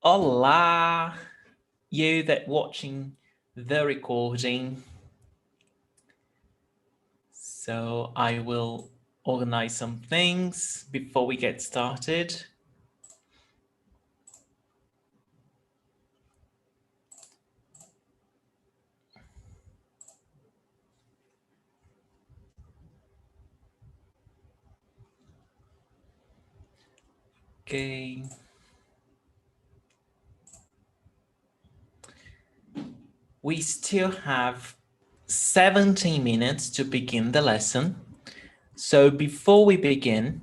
Olá, you that watching the recording. So I will organize some things before we get started. Okay. We still have 17 minutes to begin the lesson. So before we begin,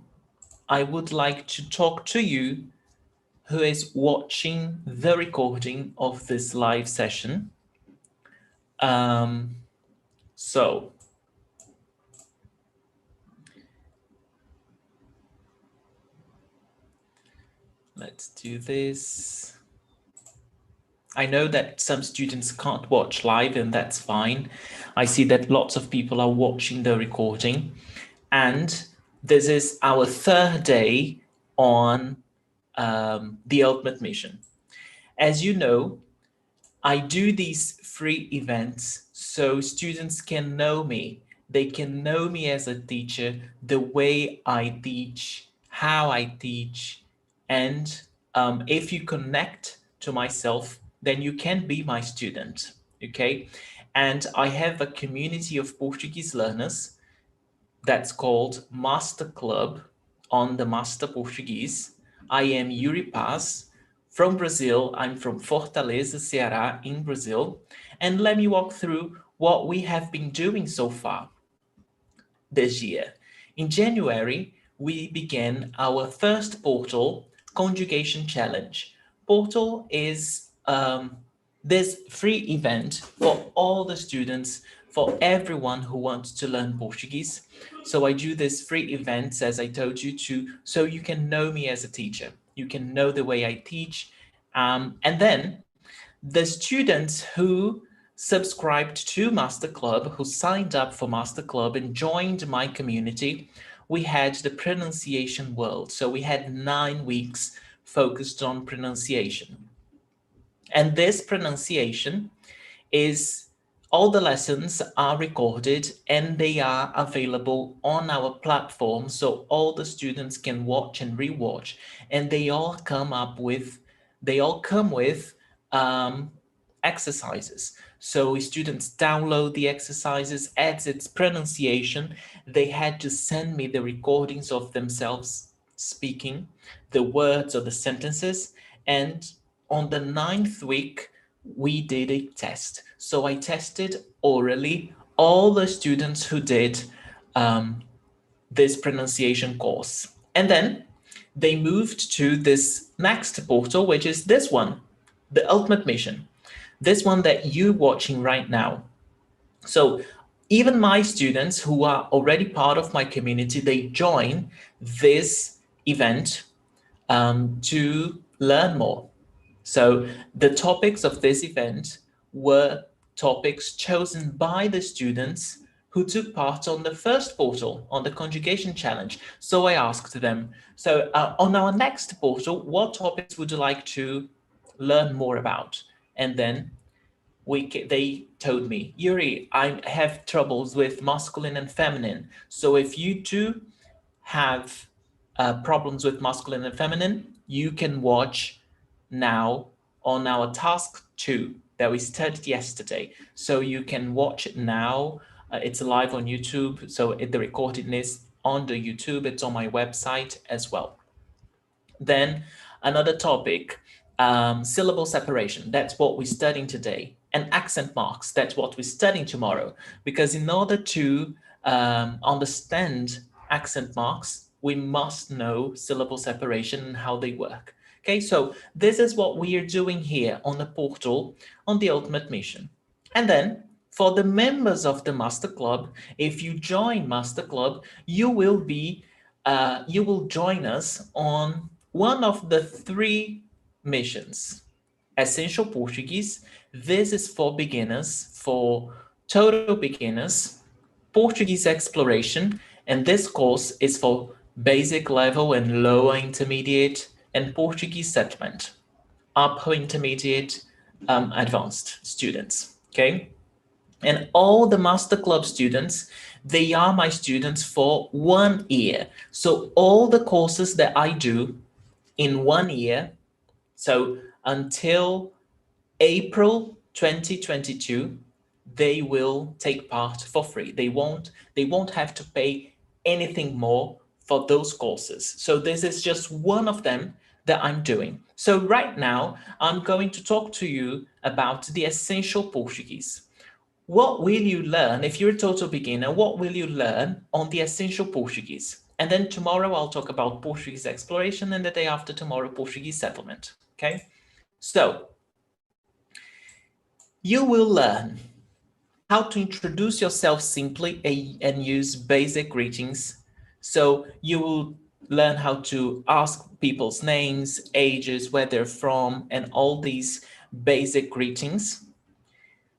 I would like to talk to you who is watching the recording of this live session. So let's do this. I know that some students can't watch live, and that's fine. I see that lots of people are watching the recording. And this is our third day on the Ultimate Mission. As you know, I do these free events so students can know me. They can know me as a teacher, the way I teach, how I teach. And if you connect to myself, then you can be my student, okay? And I have a community of Portuguese learners that's called Master Club on the Master Portuguese. I am Yuri Paz from Brazil. I'm from Fortaleza, Ceará, in Brazil. And let me walk through what we have been doing so far this year. In January, we began our first portal, Conjugation Challenge. Portal is this free event for all the students, for everyone who wants to learn Portuguese. So I do these free events, as I told you, so you can know me as a teacher. You can know the way I teach. And then the students who subscribed to Master Club, who signed up for Master Club and joined my community, we had the pronunciation world. So we had 9 weeks focused on pronunciation. And this pronunciation is all the lessons are recorded and they are available on our platform. So all the students can watch and rewatch, and they all come with exercises. So students download the exercises, adds its pronunciation. They had to send me the recordings of themselves speaking the words or the sentences. And on the 9th week, we did a test. So I tested orally all the students who did this pronunciation course. And then they moved to this next portal, which is this one, the Ultimate Mission, this one that you're watching right now. So even my students who are already part of my community, they join this event to learn more. So the topics of this event were topics chosen by the students who took part on the first portal, on the conjugation challenge. So I asked them, so on our next portal, what topics would you like to learn more about? And then they told me, Yuri, I have troubles with masculine and feminine. So if you too have problems with masculine and feminine, you can watch now on our task 2 that we studied yesterday. So you can watch it now. It's live on YouTube. So the recording is on the YouTube. It's on my website as well. Then another topic, syllable separation. That's what we're studying today. And accent marks. That's what we're studying tomorrow. Because in order to understand accent marks, we must know syllable separation and how they work. Okay, so this is what we are doing here on the portal on the Ultimate Mission. And then for the members of the Master Club, if you join Master Club, you will join us on one of the 3 missions. Essential Portuguese. This is for beginners, for total beginners. Portuguese exploration, and this course is for basic level and lower intermediate, and Portuguese settlement. upper intermediate, advanced students, okay? And all the Master Club students, they are my students for 1 year. So all the courses that I do in 1 year, so until April 2022, they will take part for free. They won't have to pay anything more for those courses. So this is just one of them that I'm doing. So right now, I'm going to talk to you about the essential Portuguese. What will you learn if you're a total beginner? What will you learn on the essential Portuguese? And then tomorrow I'll talk about Portuguese exploration, and the day after tomorrow, Portuguese settlement. Okay? So you will learn how to introduce yourself simply and use basic greetings. So you will learn how to ask people's names, ages, where they're from, and all these basic greetings.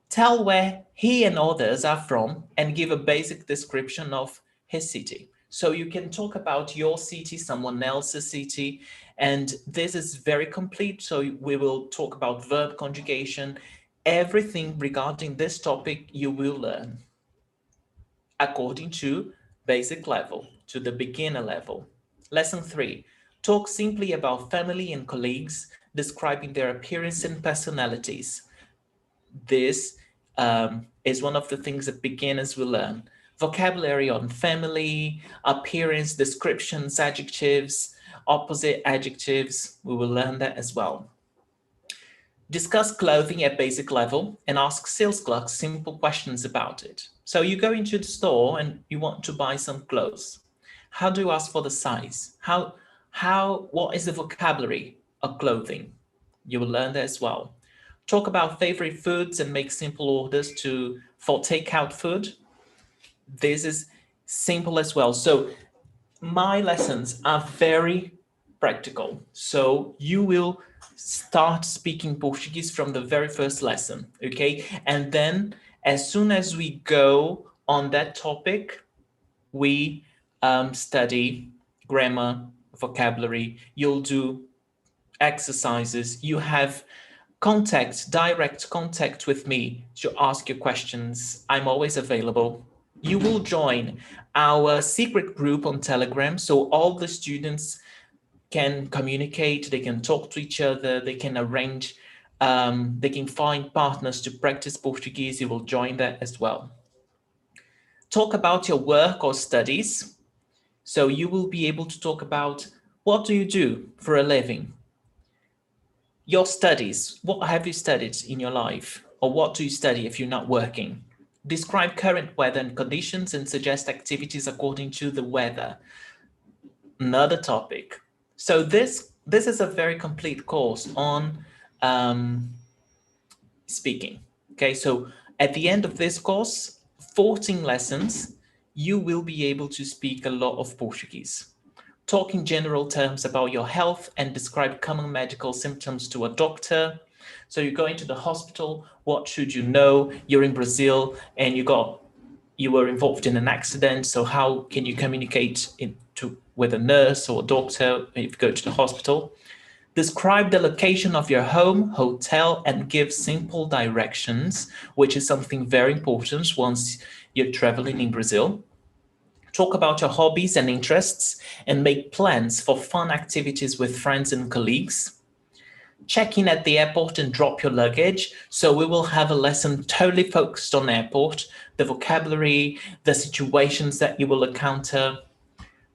Tell where he and others are from and give a basic description of his city. So you can talk about your city, someone else's city, and this is very complete. So we will talk about verb conjugation, everything regarding this topic you will learn according to basic level, to the beginner level. Lesson 3, talk simply about family and colleagues, describing their appearance and personalities. This is one of the things that beginners will learn. Vocabulary on family, appearance, descriptions, adjectives, opposite adjectives. We will learn that as well. Discuss clothing at basic level and ask sales clerks simple questions about it. So you go into the store and you want to buy some clothes. How do you ask for the size? What is the vocabulary of clothing? You will learn that as well. Talk about favorite foods and make simple orders for takeout food. This is simple as well. So my lessons are very practical. So you will start speaking Portuguese from the very first lesson, okay? And then as soon as we go on that topic, we study grammar, vocabulary. You'll do exercises. You have direct contact with me to ask your questions. I'm always available. You will join our secret group on Telegram, so all the students can communicate, they can talk to each other, they can arrange, they can find partners to practice Portuguese. You will join that as well. Talk about your work or studies. So you will be able to talk about what do you do for a living? Your studies, what have you studied in your life? Or what do you study if you're not working? Describe current weather and conditions and suggest activities according to the weather. Another topic. So this is a very complete course on speaking. Okay, so at the end of this course, 14 lessons, you will be able to speak a lot of Portuguese. Talk in general terms about your health and describe common medical symptoms to a doctor. So you go into the hospital, what should you know? You're in Brazil and you were involved in an accident. So how can you communicate with a nurse or a doctor if you go to the hospital? Describe the location of your home, hotel, and give simple directions, which is something very important once you're traveling in Brazil. Talk about your hobbies and interests and make plans for fun activities with friends and colleagues. Check in at the airport and drop your luggage. So we will have a lesson totally focused on airport, the vocabulary, the situations that you will encounter.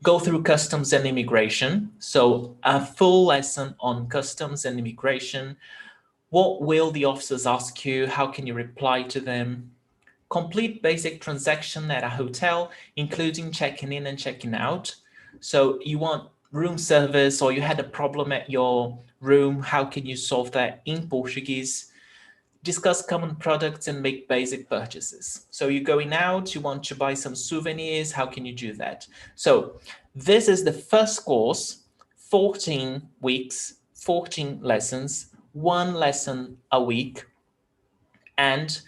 Go through customs and immigration. So a full lesson on customs and immigration. What will the officers ask you? How can you reply to them? Complete basic transaction at a hotel, including checking in and checking out. So you want room service or you had a problem at your room, how can you solve that in Portuguese? Discuss common products and make basic purchases. So you're going out, you want to buy some souvenirs, how can you do that? So this is the first course, 14 weeks, 14 lessons, one lesson a week. And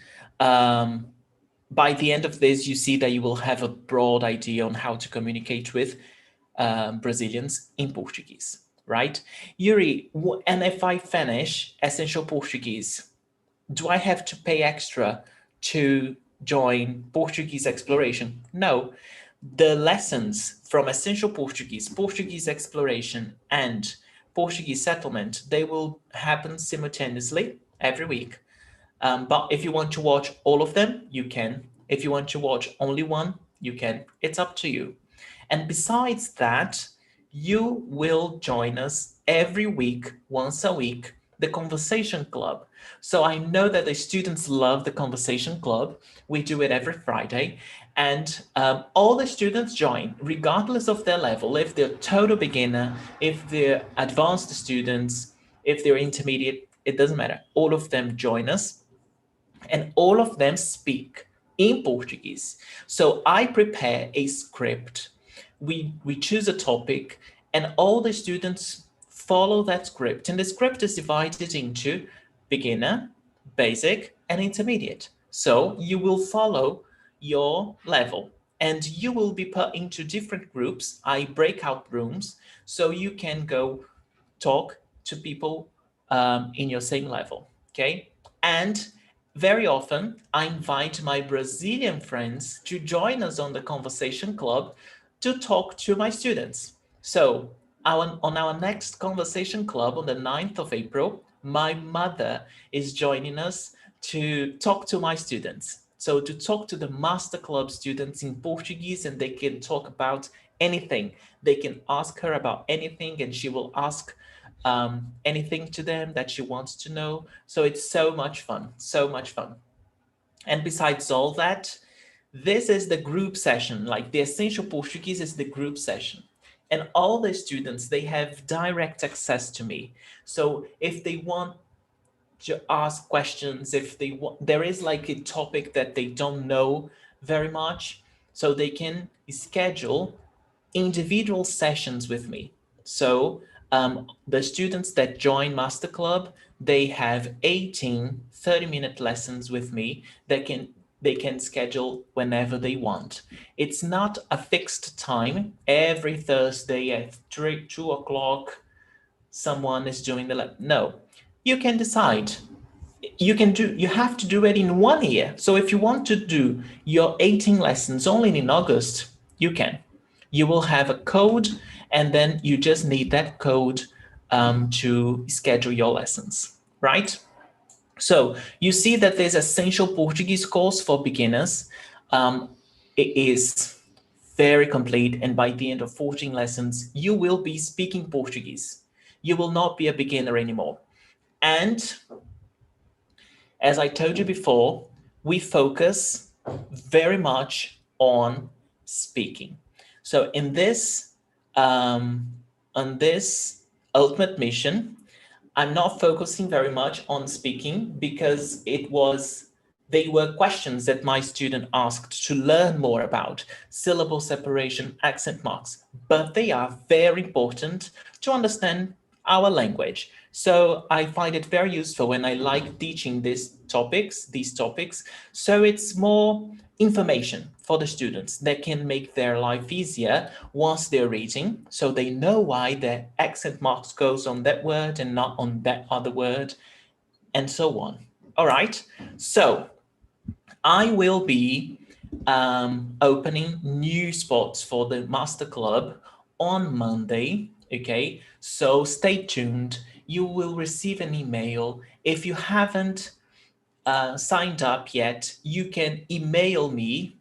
by the end of this, you see that you will have a broad idea on how to communicate with Brazilians in Portuguese. right? Yuri, and if I finish Essential Portuguese, do I have to pay extra to join Portuguese Exploration? No. The lessons from Essential Portuguese, Portuguese Exploration, and Portuguese Settlement, they will happen simultaneously every week. But if you want to watch all of them, you can. If you want to watch only one, you can. It's up to you. And besides that, you will join us every week, once a week, the Conversation Club. So I know that the students love the Conversation Club. We do it every Friday. And all the students join, regardless of their level, if they're total beginner, if they're advanced students, if they're intermediate, it doesn't matter. All of them join us and all of them speak in Portuguese. So I prepare a script. We choose a topic and all the students follow that script. And the script is divided into beginner, basic, and intermediate. So you will follow your level and you will be put into different groups. I break out rooms so you can go talk to people in your same level. Okay. And very often, I invite my Brazilian friends to join us on the Conversation Club to talk to my students. So, on our next Conversation Club on the 9th of April, my mother is joining us to talk to my students. So, to talk to the Master Club students in Portuguese, and they can talk about anything. They can ask her about anything, and she will ask anything to them that she wants to know. So it's so much fun, so much fun. And besides all that, this is the group session, like the Essential Portuguese is the group session. And all the students, they have direct access to me. So if they want to ask questions, if they want, there is like a topic that they don't know very much, so they can schedule individual sessions with me. So the students that join Master Club, they have 18 30-minute lessons with me that they can schedule whenever they want. It's not a fixed time. Every Thursday at 2 o'clock, someone is doing the no. You can decide. You have to do it in 1 year. So if you want to do your 18 lessons only in August, you can. You will have a code and then you just need that code to schedule your lessons, right? So you see that there's Essential Portuguese course for beginners. It is very complete, and by the end of 14 lessons, you will be speaking Portuguese. You will not be a beginner anymore. And as I told you before, we focus very much on speaking. So on this ultimate mission, I'm not focusing very much on speaking because they were questions that my student asked to learn more about syllable separation, accent marks, but they are very important to understand our language. So I find it very useful and I like teaching these topics. So it's more information for the students that can make their life easier once they're reading. So they know why the accent marks goes on that word and not on that other word, and so on. All right. So I will be opening new spots for the Master Club on Monday. Okay, so stay tuned. You will receive an email. If you haven't signed up yet, you can email me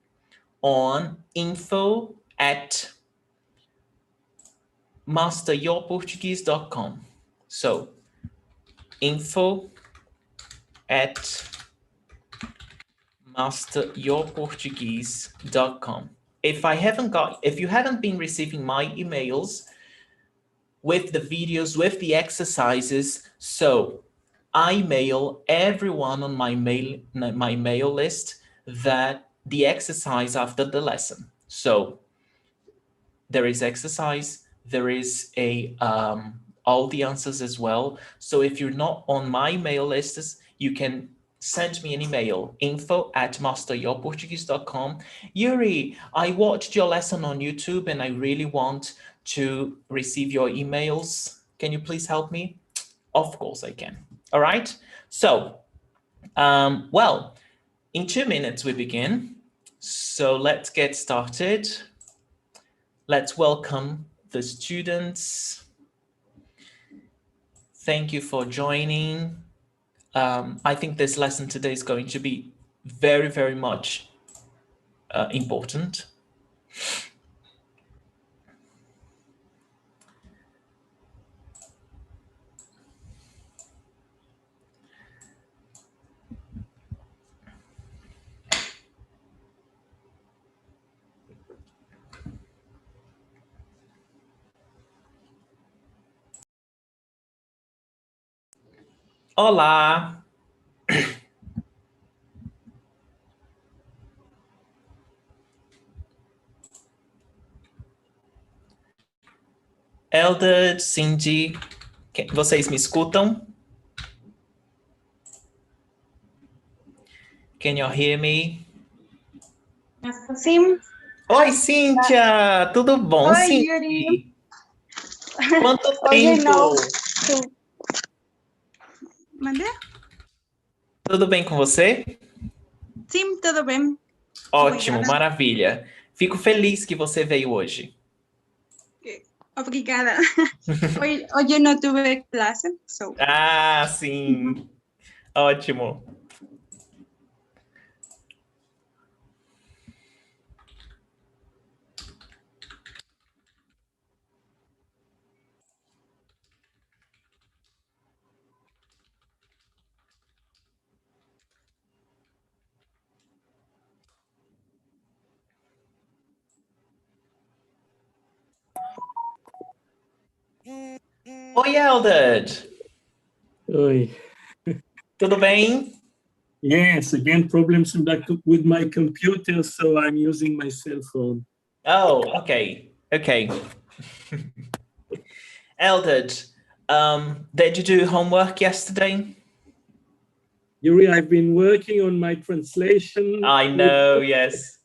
on info@masteryourportuguese.com. So info@masteryourportuguese.com. If you haven't been receiving my emails with the videos, with the exercises, so I mail everyone on my mail list that the exercise after the lesson. So there is exercise, there is all the answers as well. So if you're not on my mail lists, you can send me an email, info@masteryourportuguese.com. Yuri, I watched your lesson on YouTube and I really want to receive your emails. Can you please help me? Of course I can. All right. So, well, in 2 minutes we begin. So let's get started. Let's welcome the students. Thank you for joining. I think this lesson today is going to be very, very much important. Olá! Elder, Cindy, vocês me escutam? Can you hear me? Sim. Oi, Cíntia! Tudo bom, Oi, Cindy? Yuri. Quanto Hoje tempo? não. Mandei? Tudo bem com você? Sim, tudo bem. Ótimo, Obrigada. maravilha. Fico feliz que você veio hoje. Obrigada. Hoje não tive classe, so. Ah, sim. Ótimo. Oi, Eldad. Oi. Tudo bem? Yes, again, problems with my computer, so I'm using my cell phone. Oh, okay. Okay. Eldad, did you do homework yesterday? Yuri, I've been working on my translation. I know, yes.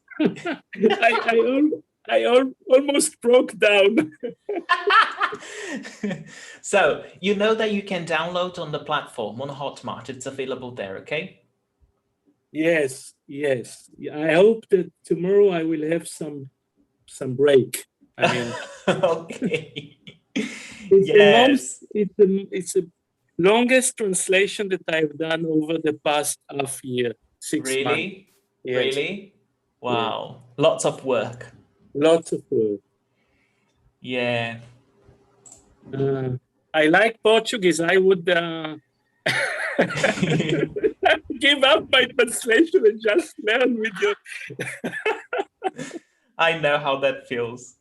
I almost broke down. So, you know that you can download on the platform, on Hotmart. It's available there, okay? Yes, yes. I hope that tomorrow I will have some break. I mean, okay. it's Yes. it's the longest translation that I've done over the past half year, 6 months. Really? Yes. Really? Wow. Lots of work. Lots of work. Yeah. I like Portuguese. I would give up my translation and just learn with you. I know how that feels.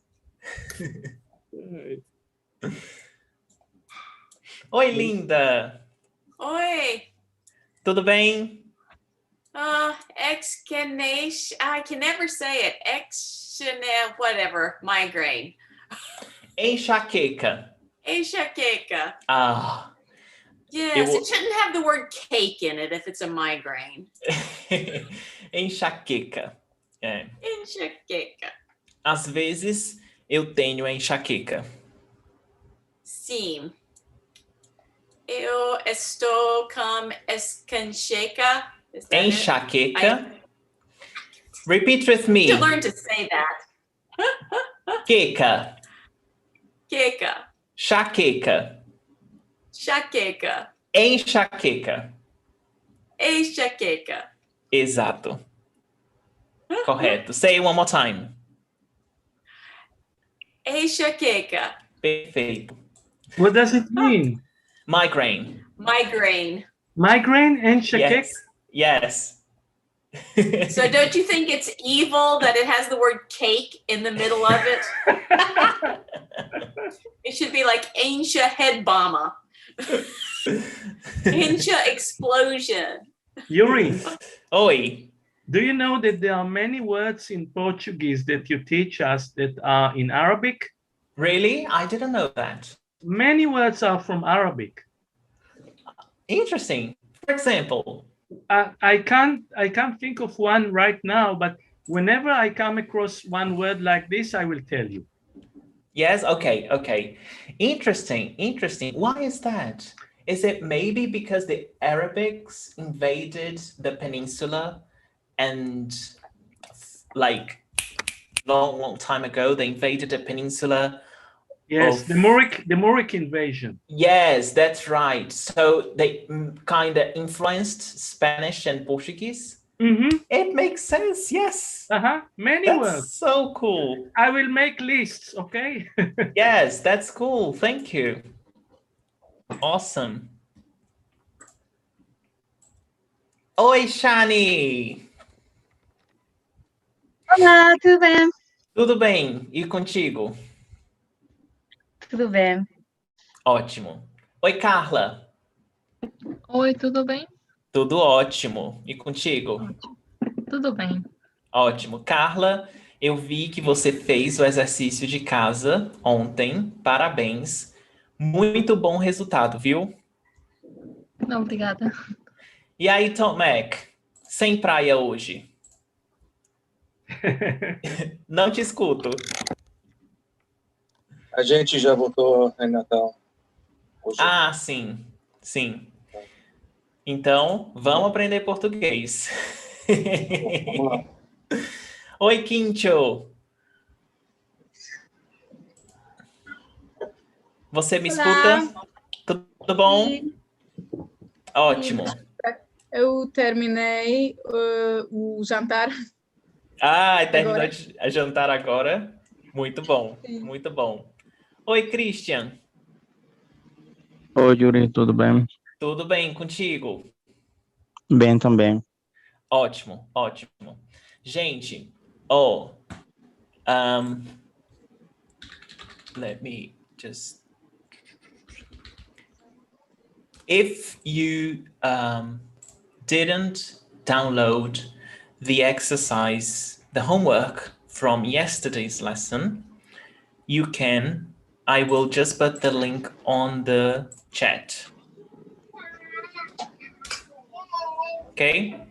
Oi, linda. Oi. Tudo bem? Exclamation. I can never say it. Whatever. Migraine. Enxaqueca. Enxaqueca. Ah. Yes, it shouldn't have the word cake in it if it's a migraine. Enxaqueca. É. Enxaqueca. Às vezes eu tenho enxaqueca. Sim. Eu estou com enxaqueca. Enxaqueca. Repeat with me. You learn to say that. Queca. Queca. Chaqueca. Chaqueca. Enxaqueca. Enxaqueca. Exato. Correto. Say it one more time. Enxaqueca. Perfeito. What does it mean? Migraine. Migraine. Migraine and enxaqueca? Yes. So don't you think it's evil that it has the word cake in the middle of it? It should be like Aincha head bomber. Aincha explosion. Yuri. Oi. Do you know that there are many words in Portuguese that you teach us that are in Arabic? Really? I didn't know that. Many words are from Arabic. Interesting. For example, I can't think of one right now, but whenever I come across one word like this, I will tell you. Yes? Okay, okay. Interesting, interesting. Why is that? Is it maybe because the Arabics invaded the peninsula and like long time ago, they invaded the peninsula? Yes, of- the Mauric invasion. Yes, that's right. So they kind of influenced Spanish and Portuguese. Mm-hmm. It makes sense, yes. Many That's words. so cool. I will make lists, okay? Yes, that's cool. Thank you. Awesome. Oi, Shani. Olá, tudo bem? Tudo bem? E contigo? Tudo bem. Ótimo. Oi, Carla. Oi, tudo bem? Tudo ótimo. E contigo? Tudo bem. Ótimo. Carla, eu vi que você fez o exercício de casa ontem. Parabéns. Muito bom resultado, viu? Não, obrigada. E aí, Tom Mac? Sem praia hoje? Não te escuto. A gente já voltou em Natal. Hoje. Ah, sim. Sim. Então, vamos aprender português. Vamos lá. Oi, Quincho. Você me Olá. escuta? Tudo bom? Sim. Ótimo. Eu terminei o jantar. Ah, terminou Agora. de jantar agora? Muito bom, Sim. muito bom. Oi, Christian. Oi, Yuri, tudo bem? Tudo bem contigo? Bem também. Ótimo, ótimo. Gente, oh, let me just... If you didn't download the exercise, the homework from yesterday's lesson, you can. I will just put the link on the chat. Okay,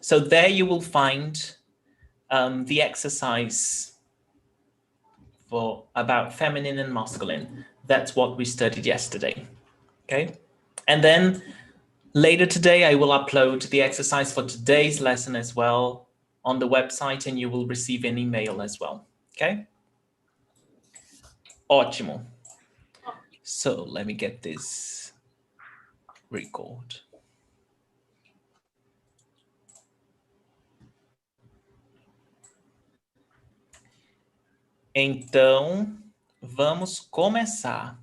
so there you will find the exercise for about feminine and masculine. That's what we studied yesterday. Okay, and then later today, I will upload the exercise for today's lesson as well on the website, and you will receive an email as well. Okay? Ótimo. So let me get this record. Então, vamos começar.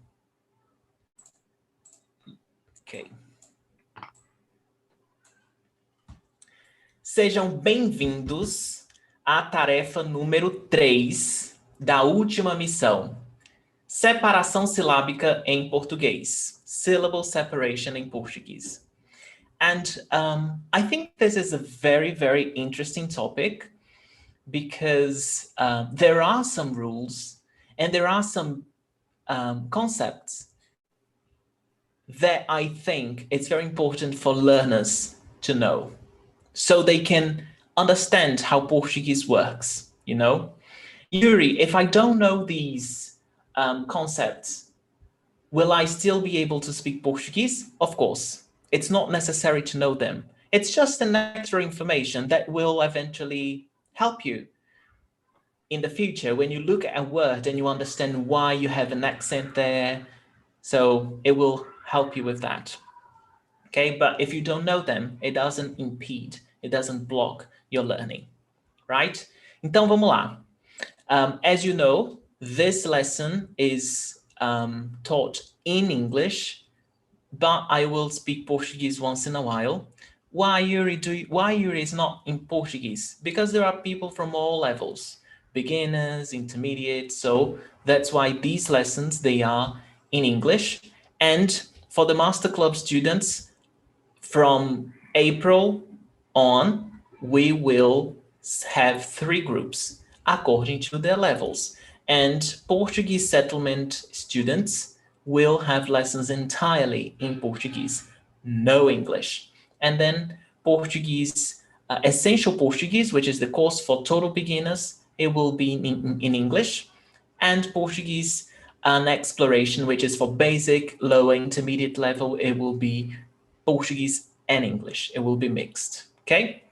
Ok. Sejam bem-vindos à tarefa número 3 da última missão. Separação silábica em português. Syllable separation in Portuguese. And I think this is a very, very interesting topic because there are some rules and there are some concepts that I think it's very important for learners to know so they can understand how Portuguese works, you know? Yuri, if I don't know these concepts, will I still be able to speak Portuguese? Of course. It's not necessary to know them. It's just an extra information that will eventually help you in the future when you look at a word and you understand why you have an accent there. So it will help you with that. Okay, but if you don't know them, it doesn't impede, it doesn't block your learning, right? Então vamos lá. As you know, this lesson is taught in English, but I will speak Portuguese once in a while. Why Yuri is not in Portuguese? Because there are people from all levels, beginners, intermediate, so that's why these lessons, they are in English. And for the Master Club students, from April on, we will have 3 groups according to their levels. And Portuguese settlement students will have lessons entirely in Portuguese, no English. And then Portuguese, Essential Portuguese, which is the course for total beginners, it will be in English. And Portuguese, an exploration, which is for basic, lower, intermediate level, it will be Portuguese and English. It will be mixed, ok?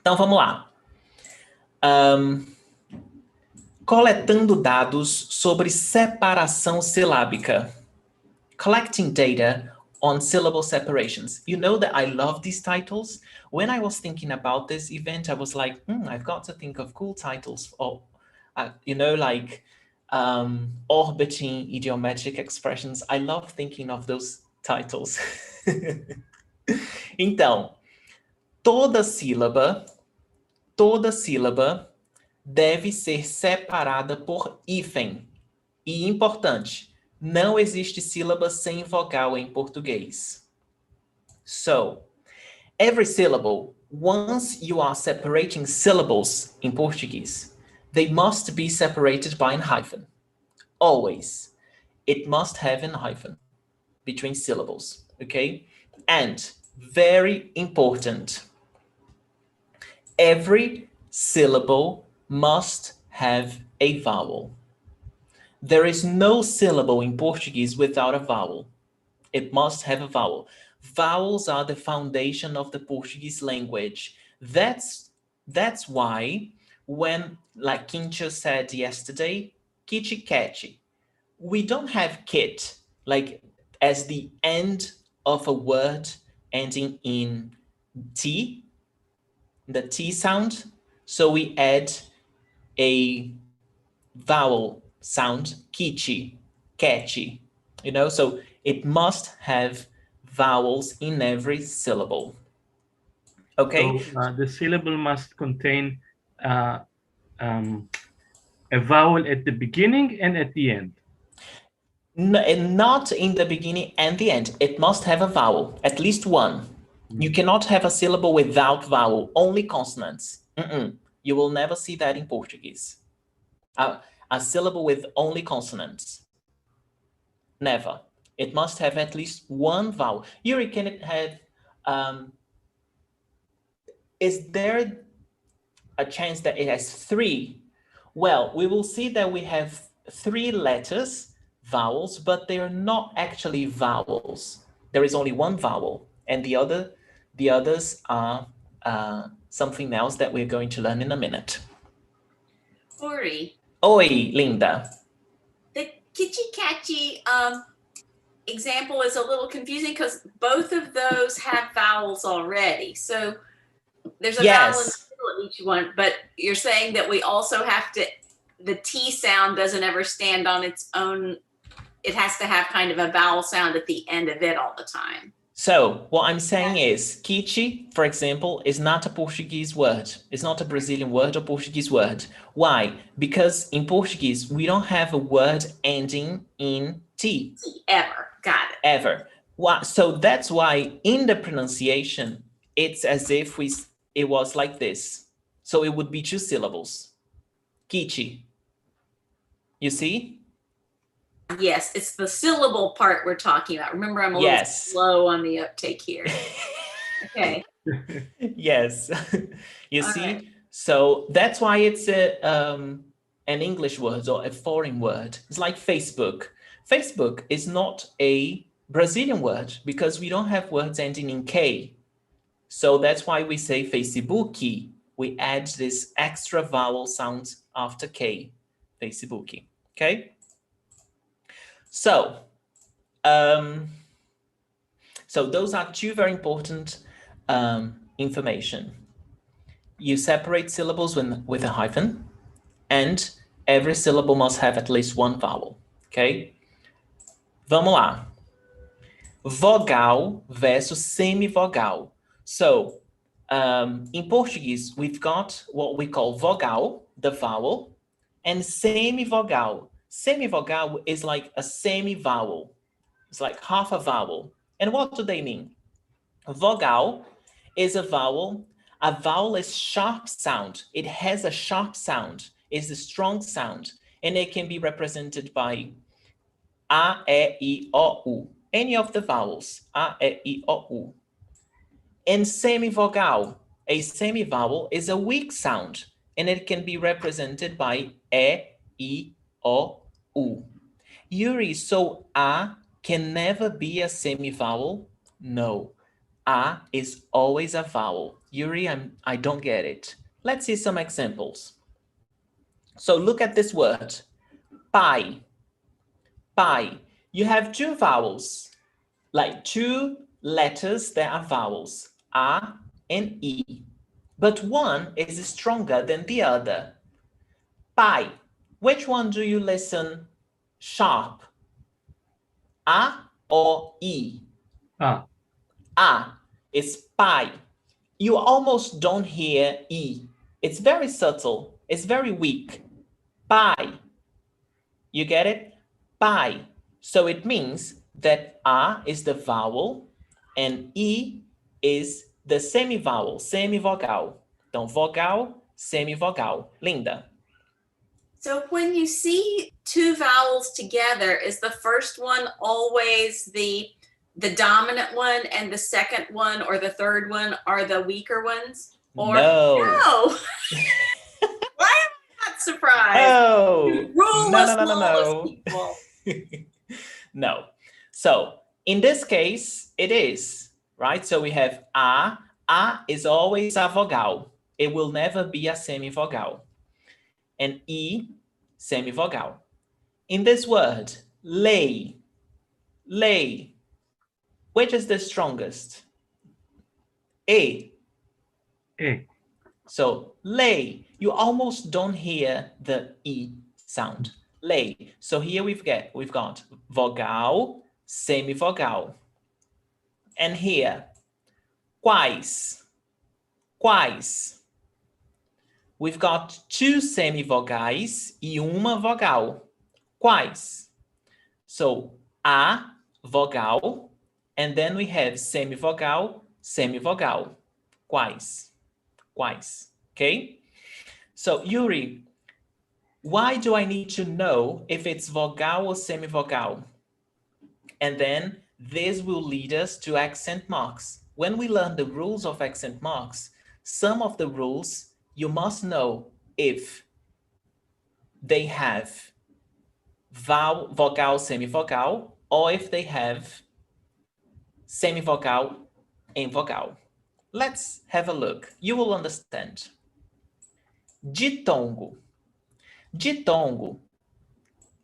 Então, vamos lá. Coletando dados sobre separação silábica. Collecting data on syllable separations. You know that I love these titles. When I was thinking about this event, I was like, I've got to think of cool titles, or like orbiting idiomatic expressions. I love thinking of those titles. Então, toda sílaba deve ser separada por hífen. E importante, não existe sílaba sem vogal em português. So, every syllable, once you are separating syllables in Portuguese, they must be separated by an hyphen. Always. It must have an hyphen between syllables, okay? And very important, every syllable must have a vowel. There is no syllable in Portuguese without a vowel. It must have a vowel. Vowels are the foundation of the Portuguese language. That's why when, like Quincho said yesterday, kitty catchy, we don't have kit like as the end of a word ending in T, the T sound. So we add a vowel sound, kichi, catchy, so it must have vowels in every syllable. Okay. So the syllable must contain a vowel at the beginning and at the end. No, not in the beginning and the end. It must have a vowel, at least one. You cannot have a syllable without vowel, only consonants. You will never see that in Portuguese. A syllable with only consonants. Never. It must have at least one vowel. Yuri, can it have, is there a chance that it has three? Well, we will see that we have three letters, vowels, but they are not actually vowels. There is only one vowel, and the others are something else that we're going to learn in a minute. Ori, Oi, Linda. the kitchy catchy example is a little confusing because both of those have vowels already. So there's a vowel in the middle of each one, but you're saying that we also have to, the T sound doesn't ever stand on its own. It has to have kind of a vowel sound at the end of it all the time. So what I'm saying is, kitchi, for example, is not a Portuguese word. It's not a Brazilian word or Portuguese word. Why? Because in Portuguese, we don't have a word ending in T. Ever. Got it. Ever. So that's why in the pronunciation, it's as if it was like this. So it would be two syllables. Kitchi. You see? Yes, it's the syllable part we're talking about. Remember, I'm a little slow on the uptake here. Okay. Yes. You see? Right. So that's why it's an English word or a foreign word. It's like Facebook. Facebook is not a Brazilian word because we don't have words ending in K. So that's why we say Facebook. We add this extra vowel sound after K. Facebook. Okay? So, so those are two very important information. You separate syllables with a hyphen, and every syllable must have at least one vowel. Okay? Vamos lá. Vogal versus semivogal. So, in Portuguese, we've got what we call vogal, the vowel, and semivogal. Semivogal is like a semi-vowel. It's like half a vowel. And what do they mean? Vogal is a vowel. A vowel is sharp sound. It has a sharp sound. It's a strong sound. And it can be represented by A, E, I, O, U. Any of the vowels. A, E, I, O, U. And semivogal, a semi-vowel is a weak sound. And it can be represented by E, I, or U. Yuri, so A can never be a semivowel? No, A is always a vowel. Yuri, I don't get it. Let's see some examples. So look at this word, pai. Pai. You have two vowels, like two letters that are vowels, A and E. But one is stronger than the other. Pai. Which one do you listen sharp? A or E? Ah, A is pai. You almost don't hear E. It's very subtle. It's very weak. Pai. You get it? Pai. So it means that A is the vowel and E is the semivowel, semivogal. Então, vogal, semivogal. Linda. So when you see two vowels together, is the first one always the dominant one and the second one or the third one are the weaker ones? Or No. Why am I not surprised? Oh. Rule us, No. lawless people. No. So in this case, it is, right? So we have A. A is always a vogal. It will never be a semivogal. And E, semivogal. In this word, lay, lay, which is the strongest? A. E. So lay, you almost don't hear the E sound. Lay. So here we've got vogal, semivogal. And here, quais, quais. We've got two semivogais e uma vogal. Quais? So A, vogal, and then we have semivogal, semivogal. Quais? Quais? Okay? So Yuri, why do I need to know if it's vogal or semivogal? And then this will lead us to accent marks. When we learn the rules of accent marks, some of the rules you must know if they have vogal, semivogal, or if they have semivogal and vogal. Let's have a look. You will understand. Ditongo. Ditongo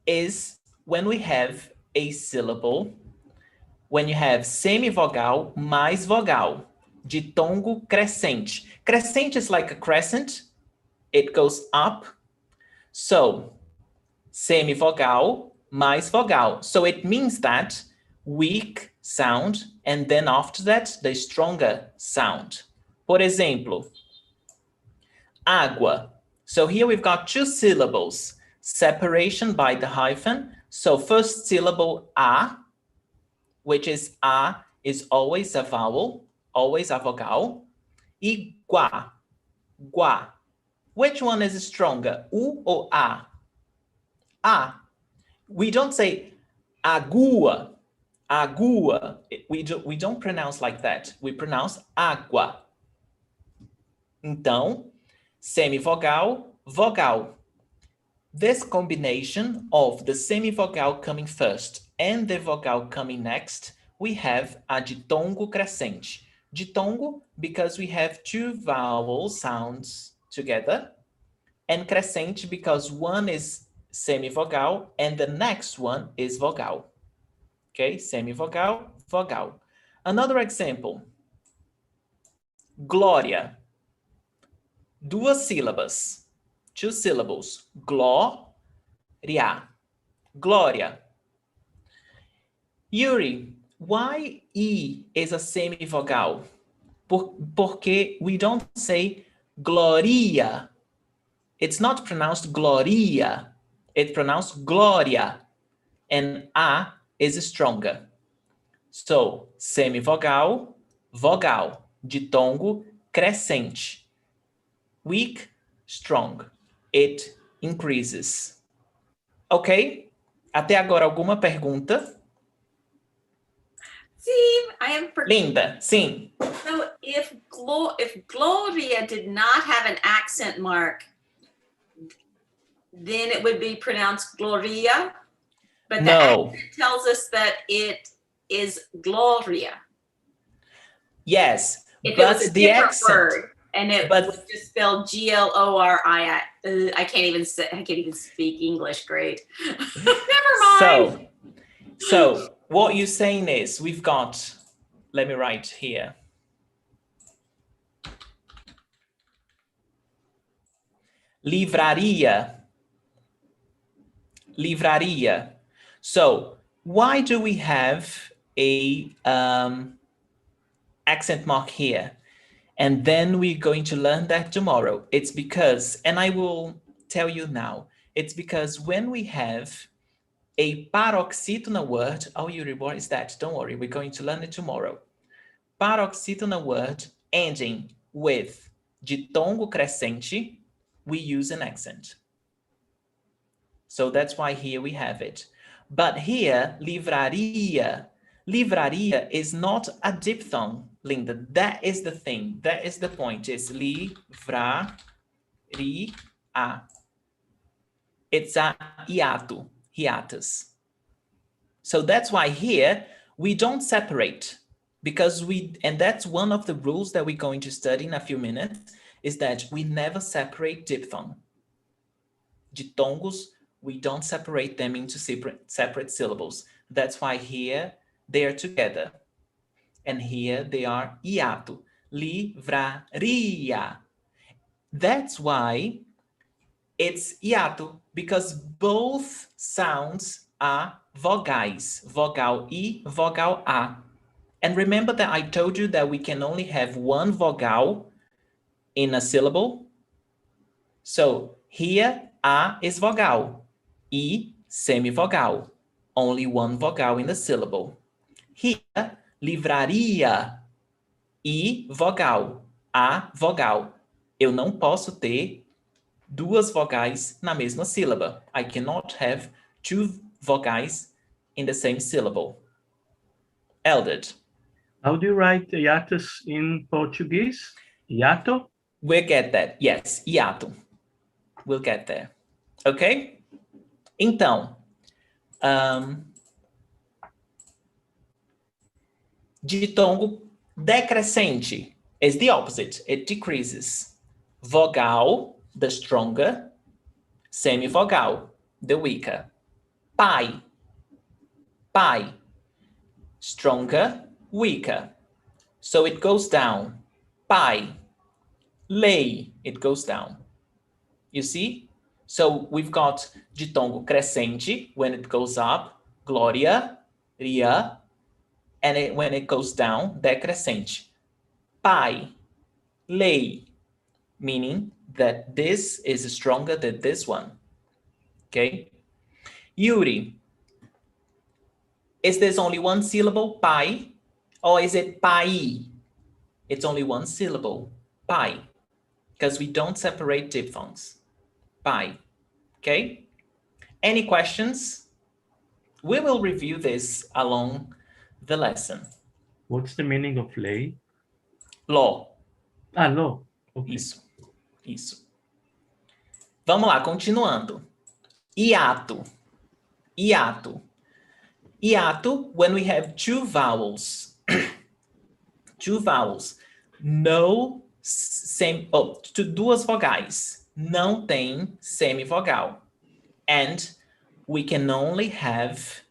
is when we have a syllable, when you have semivogal mais vogal. Ditongo crescente. Crescente is like a crescent. It goes up. So, semivogal mais vogal. So it means that weak sound, and then after that, the stronger sound. Por exemplo, água. So here we've got two syllables, separation by the hyphen. So first syllable A, which is A is always a vowel, always a vogal. E gua, gua. Which one is stronger, U or A? A. We don't say agua, agua. We don't pronounce like that. We pronounce água. Então, semivogal, vogal. This combination of the semivogal coming first and the vogal coming next, we have a ditongo crescente. Ditongo because we have two vowel sounds together, and crescente because one is semivogal and the next one is vogal. Okay, semivogal, vogal. Another example, Glória. Duas sílabas, two syllables, glória, glória. Yuri, why E is a semivogal? Porque we don't say gloria. It's not pronounced gloria. It's pronounced gloria. And A is stronger. So, semivogal, vogal, ditongo, crescente. Weak, strong. It increases. Ok? Até agora, alguma pergunta? See, I am Linda, sim. So if Gloria did not have an accent mark, then it would be pronounced Gloria. But the No. accent tells us that it is Gloria. Yes, If it but was a the different accent. word and it But- was just spelled Gloria, I can't even speak English great. Never mind. So what you're saying is we've got, let me write here. Livraria. Livraria. So why do we have a accent mark here? And then we're going to learn that tomorrow. It's because, and I will tell you now, it's because when we have a paroxytonal word, oh, Yuri, what is that? Don't worry, we're going to learn it tomorrow. Paroxytonal word ending with ditongo crescente, we use an accent. So that's why here we have it. But here, livraria. Livraria is not a diphthong, Linda. That is the thing. That is the point. It's livraria. It's a hiato, hiatus. So that's why here we don't separate because and that's one of the rules that we're going to study in a few minutes, is that we never separate diphthong. Ditongos, we don't separate them into separate syllables. That's why here they are together. And here they are hiato, livraria. That's why it's hiato, because both sounds are vogais, vogal I, vogal A. And remember that I told you that we can only have one vogal in a syllable. So here A is vogal, I semivogal, only one vogal in the syllable. Here, livraria, I vogal, A vogal. Eu não posso ter duas vogais na mesma sílaba. I cannot have two vogais in the same syllable. Eldred. How do you write hiatus in Portuguese? Hiato? We'll get that. Yes, hiato. We'll get there. Ok? Então, ditongo decrescente is the opposite. It decreases. Vogal, the stronger. Semivogal, the weaker. Pai. Pai. Stronger, weaker. So it goes down. Pai. Lei, it goes down. You see? So we've got ditongo crescente when it goes up, gloria, ria, and when it goes down, decrescente. Pai, lei, meaning that this is stronger than this one. Okay? Yuri, is this only one syllable, pai, or is it pai? It's only one syllable, pai, because we don't separate diphthongs. Pai, okay? Any questions? We will review this along the lesson. What's the meaning of lei? Law. Ah, law. Okay. Isso. Vamos lá, continuando. Hiato. Hiato. Hiato, when we have two vowels. Two vowels. No duas vogais. Não tem semivogal. And we can only have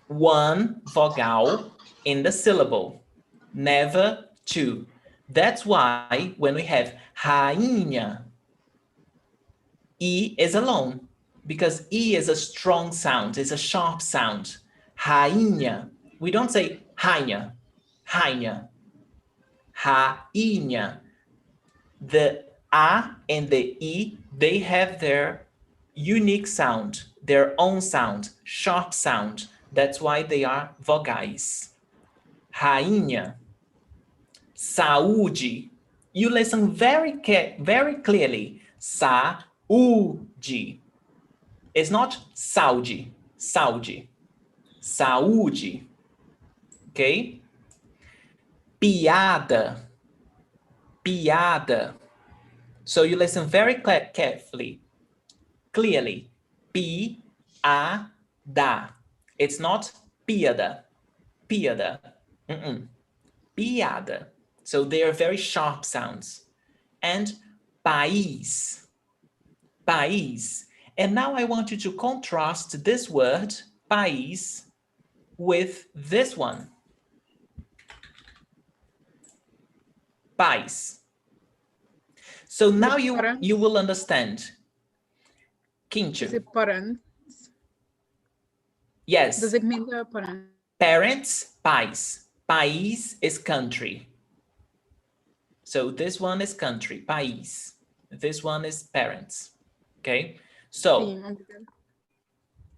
one vogal in the syllable, never two. That's why when we have rainha, I is alone, because I is a strong sound, it's a sharp sound. Rainha, we don't say rainha, rainha, rainha. The A and the I, they have their unique sound, their own sound, sharp sound. That's why they are vogais. Rainha. Saúde. You listen very clearly. Saúde. It's not saúde. Saúde. Saúde. Okay? Piada. Piada. So you listen very carefully. clearly. Piada. It's not piada. Piada. Piada. So they are very sharp sounds. And país. País. And now I want you to contrast this word, país, with this one. País. So now you will understand. Quinto. Is it parents? Yes. Does it mean the parents? Parents, país. País is country. So this one is country, país. This one is parents. Okay? So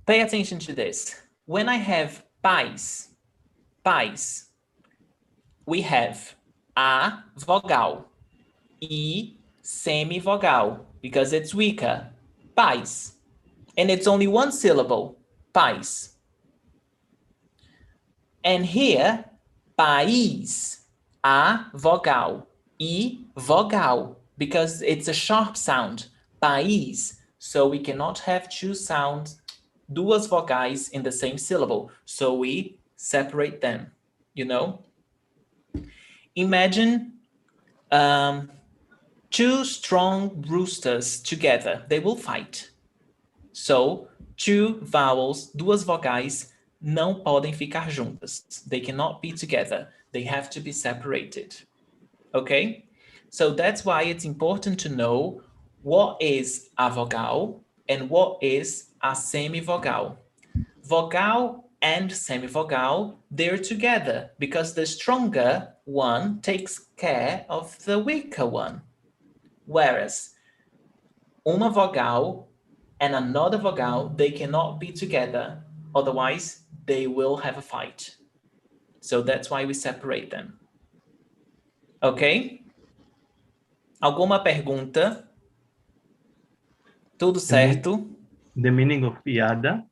pay attention to this. When I have país, we have a vogal, e semivogal, because it's weaker, país. And it's only one syllable, país. And here, país, a vogal, e vogal, because it's a sharp sound, país. So we cannot have two sounds, duas vogais in the same syllable. So we separate them, you know? Imagine two strong roosters together. They will fight. So, two vowels, duas vogais, não podem ficar juntas. They cannot be together. They have to be separated. Okay? So that's why it's important to know what is a vogal and what is a semivogal. Vogal and semivogal, they're together because the stronger one takes care of the weaker one. Whereas uma vogal and another vogal, they cannot be together. Otherwise, they will have a fight. So that's why we separate them. Ok? Alguma pergunta? Tudo certo? The meaning of piada?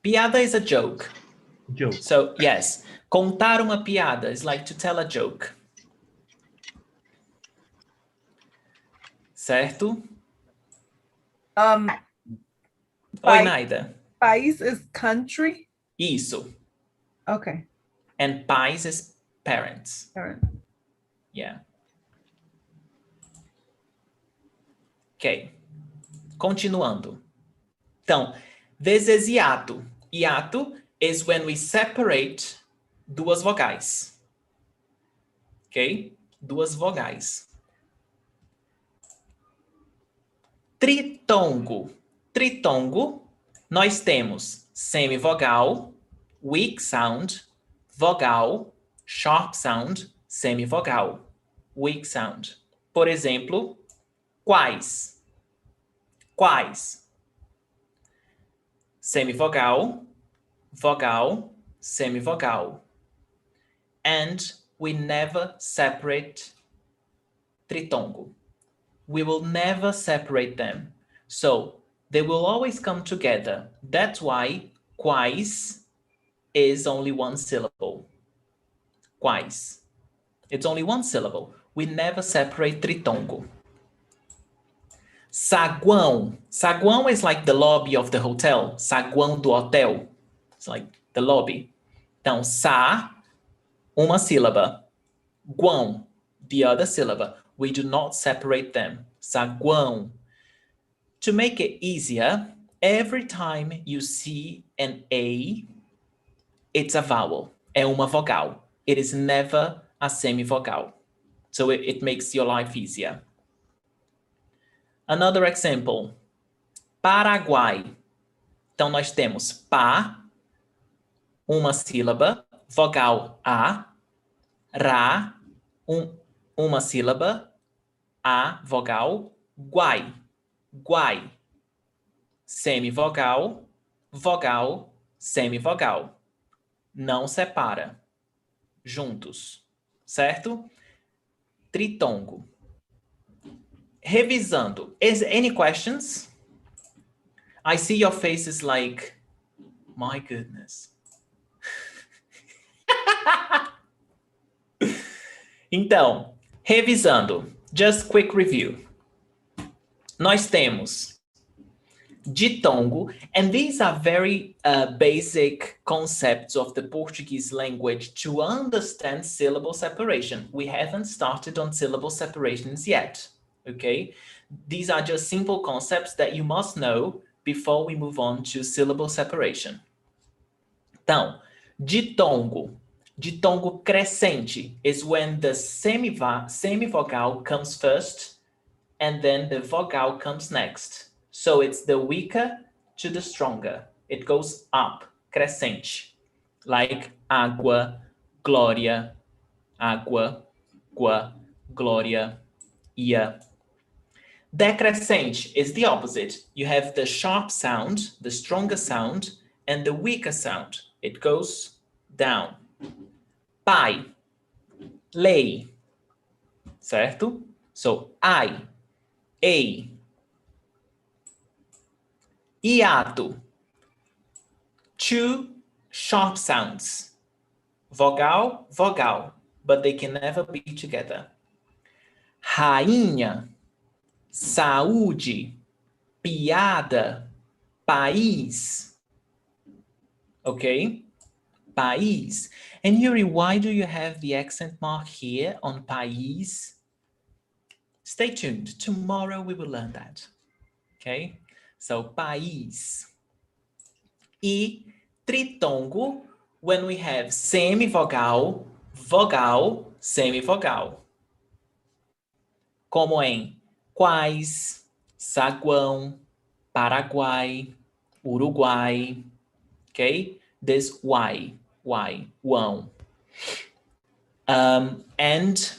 Piada is a joke. Joke. So, yes, contar uma piada is like to tell a joke. Certo? Oi, Naida. País is country? Isso. Okay. And pais is parents. Parent. Yeah. Ok. Continuando. Então, this is hiato. Hiato is when we separate duas vogais. Ok? Duas vogais. Tritongo. Tritongo, nós temos semivogal, weak sound, vogal, sharp sound, semivogal, weak sound. Por exemplo, quais? Quais? Semivogal, vogal, semivogal. And we never separate tritongo. We will never separate them. So they will always come together. That's why quais is only one syllable. Quais. It's only one syllable. We never separate tritongo. Saguão. Saguão is like the lobby of the hotel. Saguão do hotel. It's like the lobby. Então, sa, uma sílaba. Guão, the other syllable. We do not separate them. Saguão. To make it easier, every time you see an A, it's a vowel. É uma vogal. It is never a semivogal. So it makes your life easier. Another example. Paraguai. Então, nós temos pa, uma sílaba, vogal A, ra, uma sílaba, a, vogal, guai. Guai. Semivogal, vogal, semivogal. Não separa. Juntos. Certo? Tritongo. Revisando. Any questions? I see your faces like, my goodness. Então, revisando. Just quick review. Nós temos Ditongo, and these are very basic concepts of the Portuguese language to understand syllable separation. We haven't started on syllable separations yet, okay? These are just simple concepts that you must know before we move on to syllable separation. Então, ditongo. Ditongo crescente is when the semivogal comes first and then the vogal comes next. So it's the weaker to the stronger. It goes up, crescente. Like água, glória, água, gua, glória, ia. Decrescente is the opposite. You have the sharp sound, the stronger sound, and the weaker sound. It goes down. Pai, lei, certo? So, ai, ei. Hiato, two sharp sounds. Vogal, vogal, but they can never be together. Rainha, saúde, piada, país. Okay? País. And Yuri, why do you have the accent mark here on país? Stay tuned. Tomorrow we will learn that. Okay? So, país. E tritongo, when we have semivogal, vogal, semivogal. Como em quais, saguão, Paraguai, Uruguai. Okay? This Y, wão. And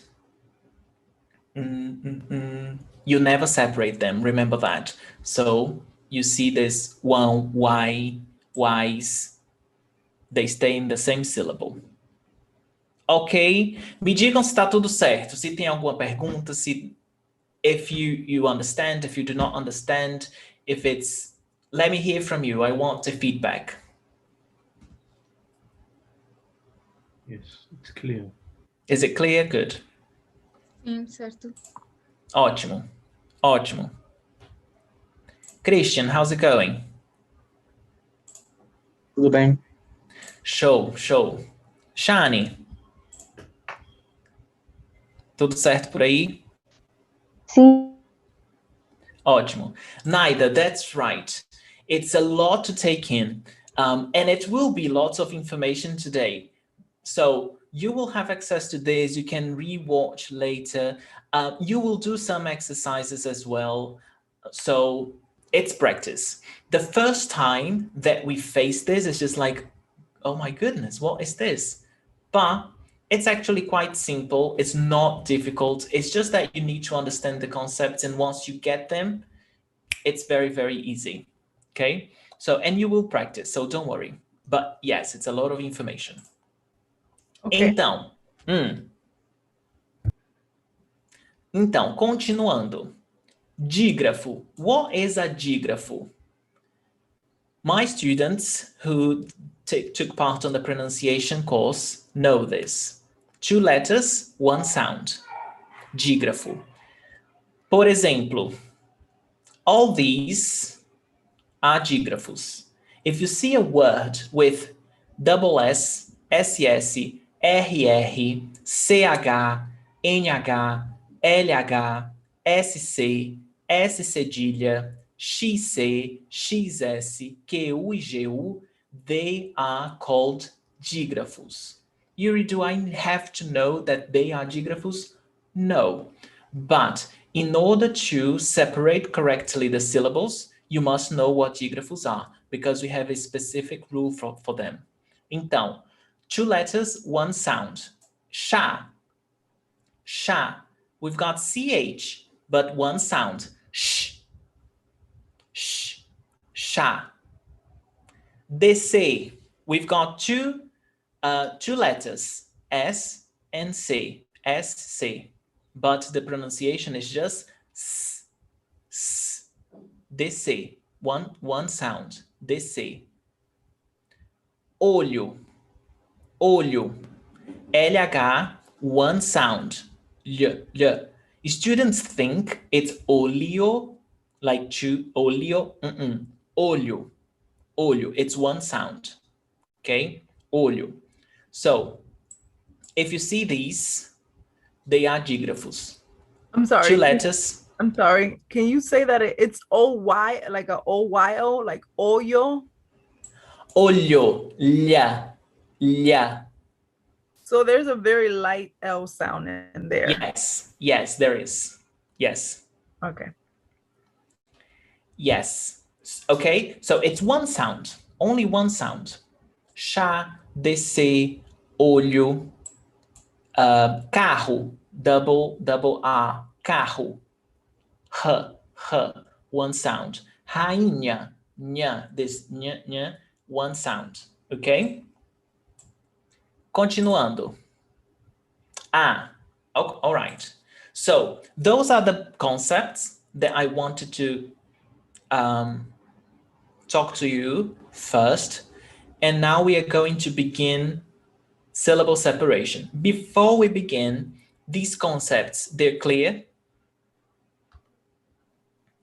you never separate them, remember that. So you see this wão, Y, Ys, they stay in the same syllable. Ok? Me digam se está tudo certo, se tem alguma pergunta, se if you understand, if you do not understand, if it's, let me hear from you, I want the feedback. Yes, it's clear. Is it clear? Good. Sim, certo. Ótimo. Ótimo. Christian, how's it going? Tudo bem? Show, show. Shani, tudo certo por aí? Sim. Ótimo. Neither, that's right. It's a lot to take in, and it will be lots of information today. So you will have access to this. You can re-watch later. You will do some exercises as well. So it's practice. The first time that we face this is just like, oh my goodness, what is this? But it's actually quite simple. It's not difficult. It's just that you need to understand the concepts. And once you get them, it's very, very easy. Okay? So, and you will practice, so don't worry. But yes, it's a lot of information. Okay. Então, continuando. Dígrafo. What is a dígrafo? My students who took part on the pronunciation course know this. 2 letters, 1 sound. Dígrafo. Por exemplo, all these are dígrafos. If you see a word with double S, SS, RR, CH, NH, LH, SC, S cedilha, XC, XS, QU e GU, they are called dígrafos. Yuri, do I have to know that they are dígrafos? No. But in order to separate correctly the syllables, you must know what dígrafos are, because we have a specific rule for them. Então, 2 letters, 1 sound. Chá. Chá. We've got CH, but 1 sound. Sh. Sh. Chá. Descer. We've got 2 letters, S and C. SC. But the pronunciation is just S. S. Descer. One sound. Descer. Olho. Olho. LH, 1 sound. L. Students think it's olio, like olio. olho, olho. It's one sound, okay? Olho. So, if you see these, they are dígrafos. I'm sorry. 2 letters. I'm sorry. Can you say that it's O-Y, like a O-Y-O, like Oyo? Olho, lha, lha. So there's a very light L sound in there. Yes, yes, there is. Yes. Okay. Yes. Okay, so it's one sound, only one sound. Chá, descer, olho, carro, double R, carro. H, one sound. Rainha, nha, this nha, one sound. Okay? Continuando. All right. So those are the concepts that I wanted to talk to you first. And now we are going to begin syllable separation. Before we begin, these concepts, they're clear?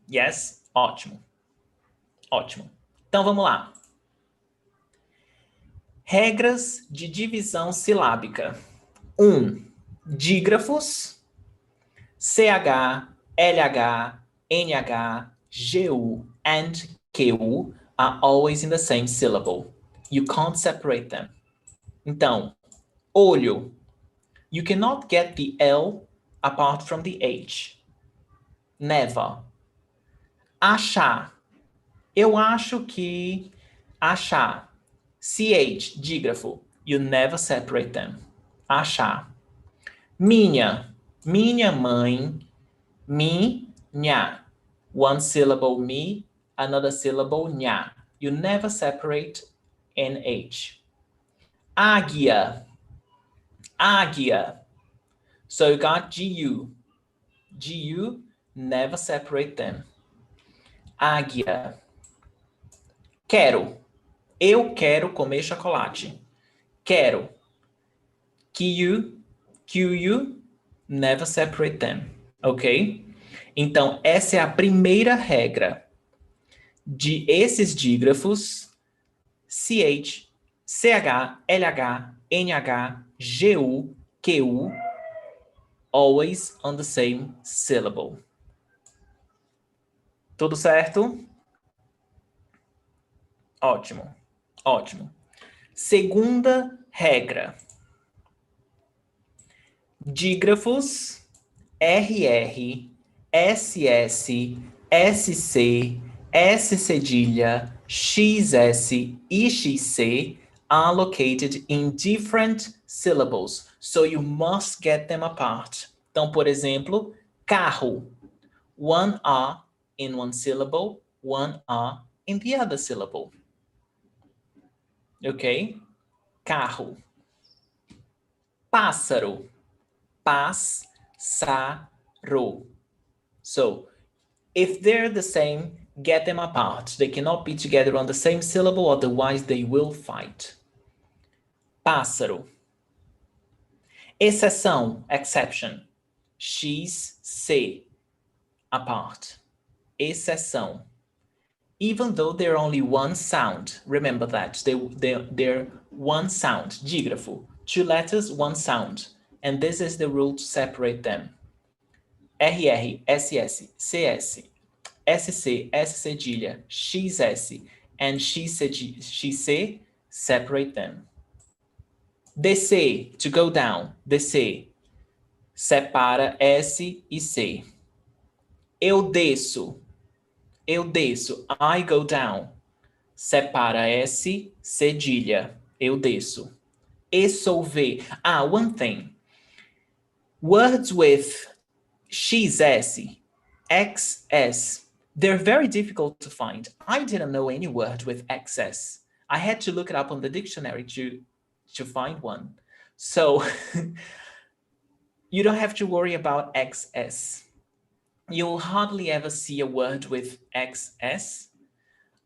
Yes? Ótimo. Ótimo. Então vamos lá. Regras de divisão silábica. 1. Dígrafos. CH, LH, NH, GU, and QU are always in the same syllable. You can't separate them. Então, olho. You cannot get the L apart from the H. Never. Achar. Eu acho que. Achar. CH, dígrafo. You never separate them. Achar. Minha. Minha mãe. Minha. One syllable me, another syllable nha. You never separate NH. Águia. Águia. So you got GU. GU, never separate them. Águia. Quero. Eu quero comer chocolate. Quero. QU, never separate them. Ok? Então, essa é a primeira regra de esses dígrafos CH, CH, LH, NH, GU, QU, always on the same syllable. Tudo certo? Ótimo, ótimo. Segunda regra. Dígrafos RR, SS, SC, S cedilha, XS e XC are located in different syllables, so you must get them apart. Então, por exemplo, carro. One R in one syllable, one R in the other syllable. Okay? Carro. Pássaro. Pássaro. So, if they're the same, get them apart. They cannot be together on the same syllable, otherwise they will fight. Pássaro. Exceção, exception. X, C, apart. Exceção. Even though they're only one sound, remember that. They're one sound, dígrafo. 2 letters, one sound. And this is the rule to separate them. RR, SS, CS, SC, S cedilha, XS, and XC, separate them. Descer, to go down, descer. Separa S e C. Eu desço, I go down. Separa S, cedilha, eu desço. Exsolver. One thing. Words with XS, XS, they're very difficult to find. I didn't know any word with XS. I had to look it up on the dictionary to find one. So you don't have to worry about XS. You'll hardly ever see a word with XS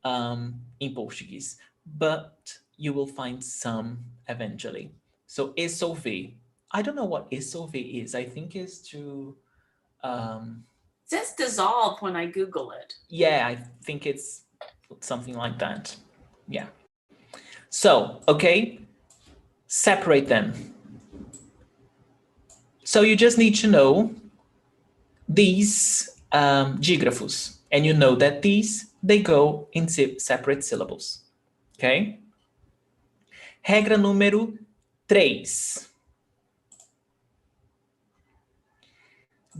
in Portuguese, but you will find some eventually. So exsolver. I don't know what exsolver is. I think it's to... It says dissolve when I Google it. Yeah, I think it's something like that. Yeah. So, okay, separate them. So you just need to know these dígrafos, and you know that these, they go in separate syllables, okay? Regra número 3.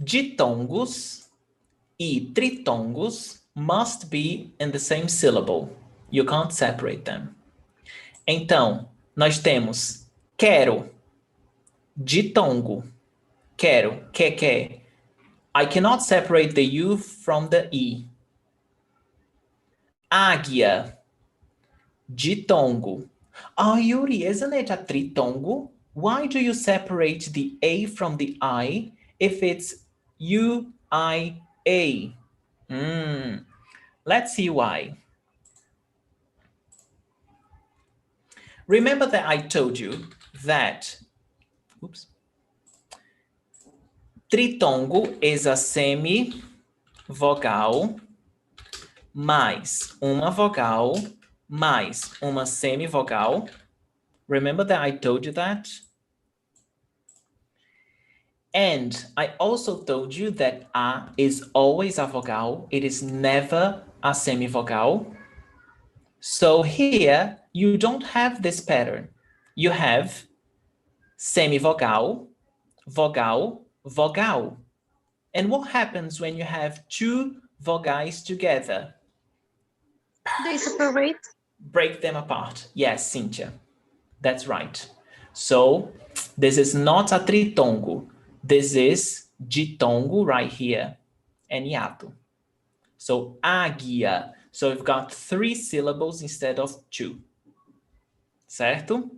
Ditongos e tritongos must be in the same syllable. You can't separate them. Então, nós temos quero, ditongo, quero, que. I cannot separate the U from the E. Águia, ditongo. Oh, Yuri, isn't it a tritongo? Why do you separate the A from the I if it's U-I-A? Let's see why. Remember that I told you that, tritongo is a semi-vogal mais uma vogal mais uma semi-vogal. Remember that I told you that? And I also told you that A is always a vogal. It is never a semi-vogal. So here, you don't have this pattern. You have semi-vogal, vogal, vogal. And what happens when you have two vogais together? They separate. Break them apart. Yes, Cynthia, that's right. So this is not a tritongo. This is ditongo right here and hiato. So águia. So we've got 3 syllables instead of 2. Certo?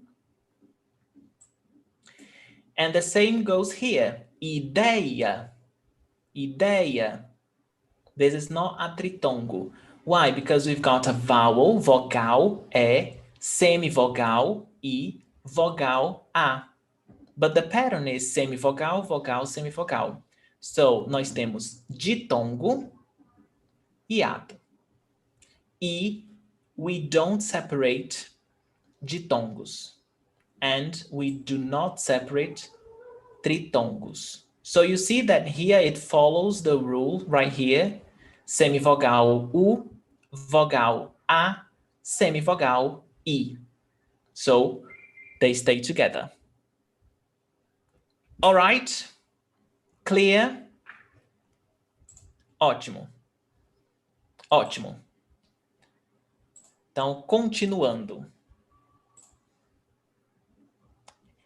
And the same goes here. Ideia. Ideia. This is not a tritongo. Why? Because we've got a vowel, vogal, e, semi-vogal, I, vogal, A. But the pattern is semi-vogal, vogal, semi-vogal. So, nós temos ditongo, hiato. E we don't separate ditongos. And we do not separate tritongos. So you see that here it follows the rule right here. Semivogal U, vogal A, semivogal I. So they stay together. All right? Clear? Ótimo. Ótimo. Então, continuando.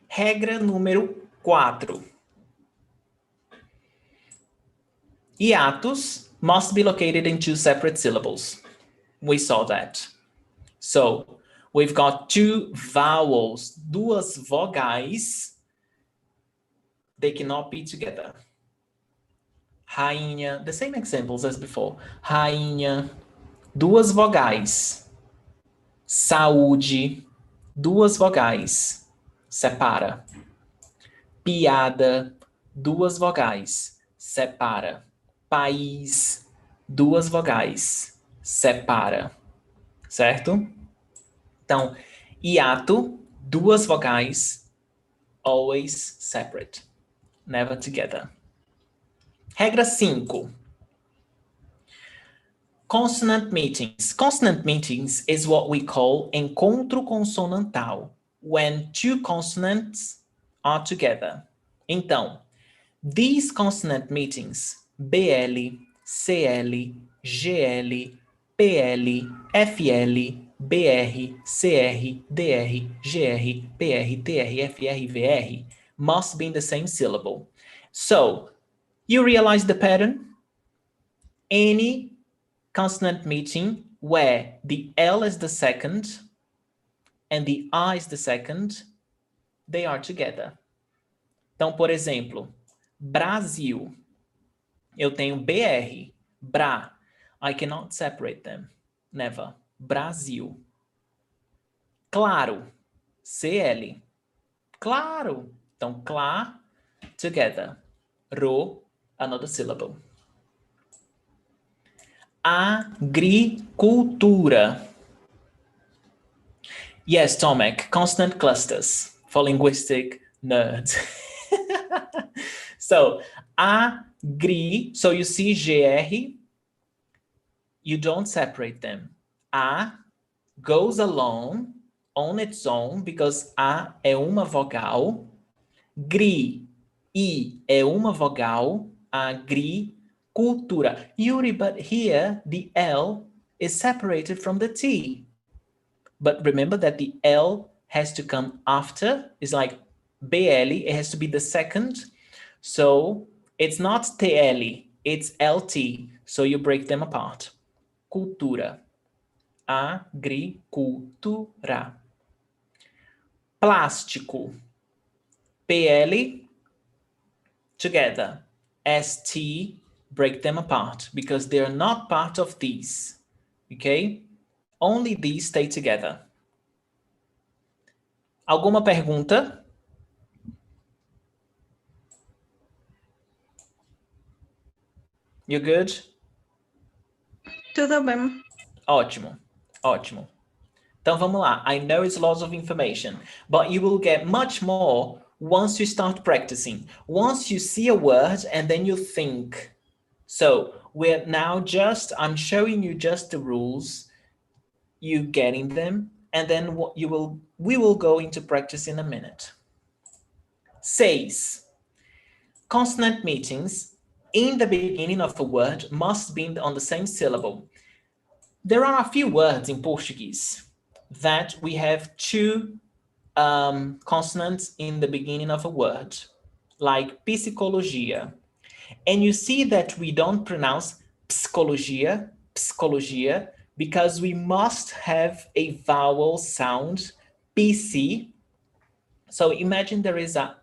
Regra número 4. Hiatos must be located in 2 separate syllables. We saw that. So, we've got 2 vowels, duas vogais. They cannot be together. Rainha, the same examples as before. Rainha, duas vogais. Saúde, duas vogais. Separa. Piada, duas vogais. Separa. País, duas vogais. Separa. Certo? Então, hiato, duas vogais, always separate, never together. Regra 5. Consonant meetings. Consonant meetings is what we call encontro consonantal, when 2 consonants are together. Então, these consonant meetings, BL, CL, GL, PL, FL, BR, CR, DR, GR, PR, TR, FR, VR, must be in the same syllable. So, you realize the pattern? Any consonant meeting where the L is the second and the I is the second, they are together. Então, por exemplo, Brasil. Eu tenho BR, Bra. I cannot separate them. Never. Brasil. Claro. CL. Claro. Então, clá, together. Ro, another syllable. Agricultura. Yes, Tomek, consonant clusters for linguistic nerds. So, so you see GR, you don't separate them. A goes along on its own because A é uma vogal. I é uma vogal. Agricultura. Yuri, but here the L is separated from the T. But remember that the L has to come after. It's like BL, it has to be the second. So it's not TL, it's LT. So you break them apart. Cultura. Agricultura. Plástico. PL together. ST, break them apart because they're not part of these. Okay? Only these stay together. Alguma pergunta? You good? Tudo bem. Ótimo, ótimo. Então vamos lá. I know it's lots of information, but you will get much more once you start practicing. Once you see a word and then you think. So we're now I'm showing you just the rules, you getting them, and then we will go into practice in a minute. 6. Consonant meetings in the beginning of a word must be on the same syllable. There are a few words in Portuguese that we have 2 consonants in the beginning of a word, like psicologia. And you see that we don't pronounce psicologia, because we must have a vowel sound, PC. So imagine there is a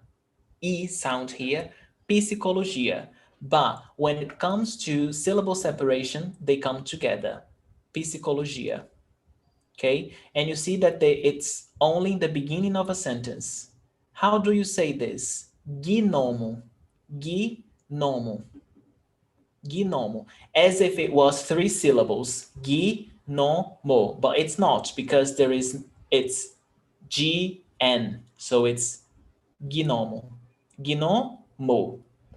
E sound here, psicologia. But when it comes to syllable separation, they come together, psicologia. Okay, and you see that it's only in the beginning of a sentence. How do you say this? Gnomo, gnomo, as if it was 3 syllables, gnomo, but it's not because it's GN, so it's gnomo,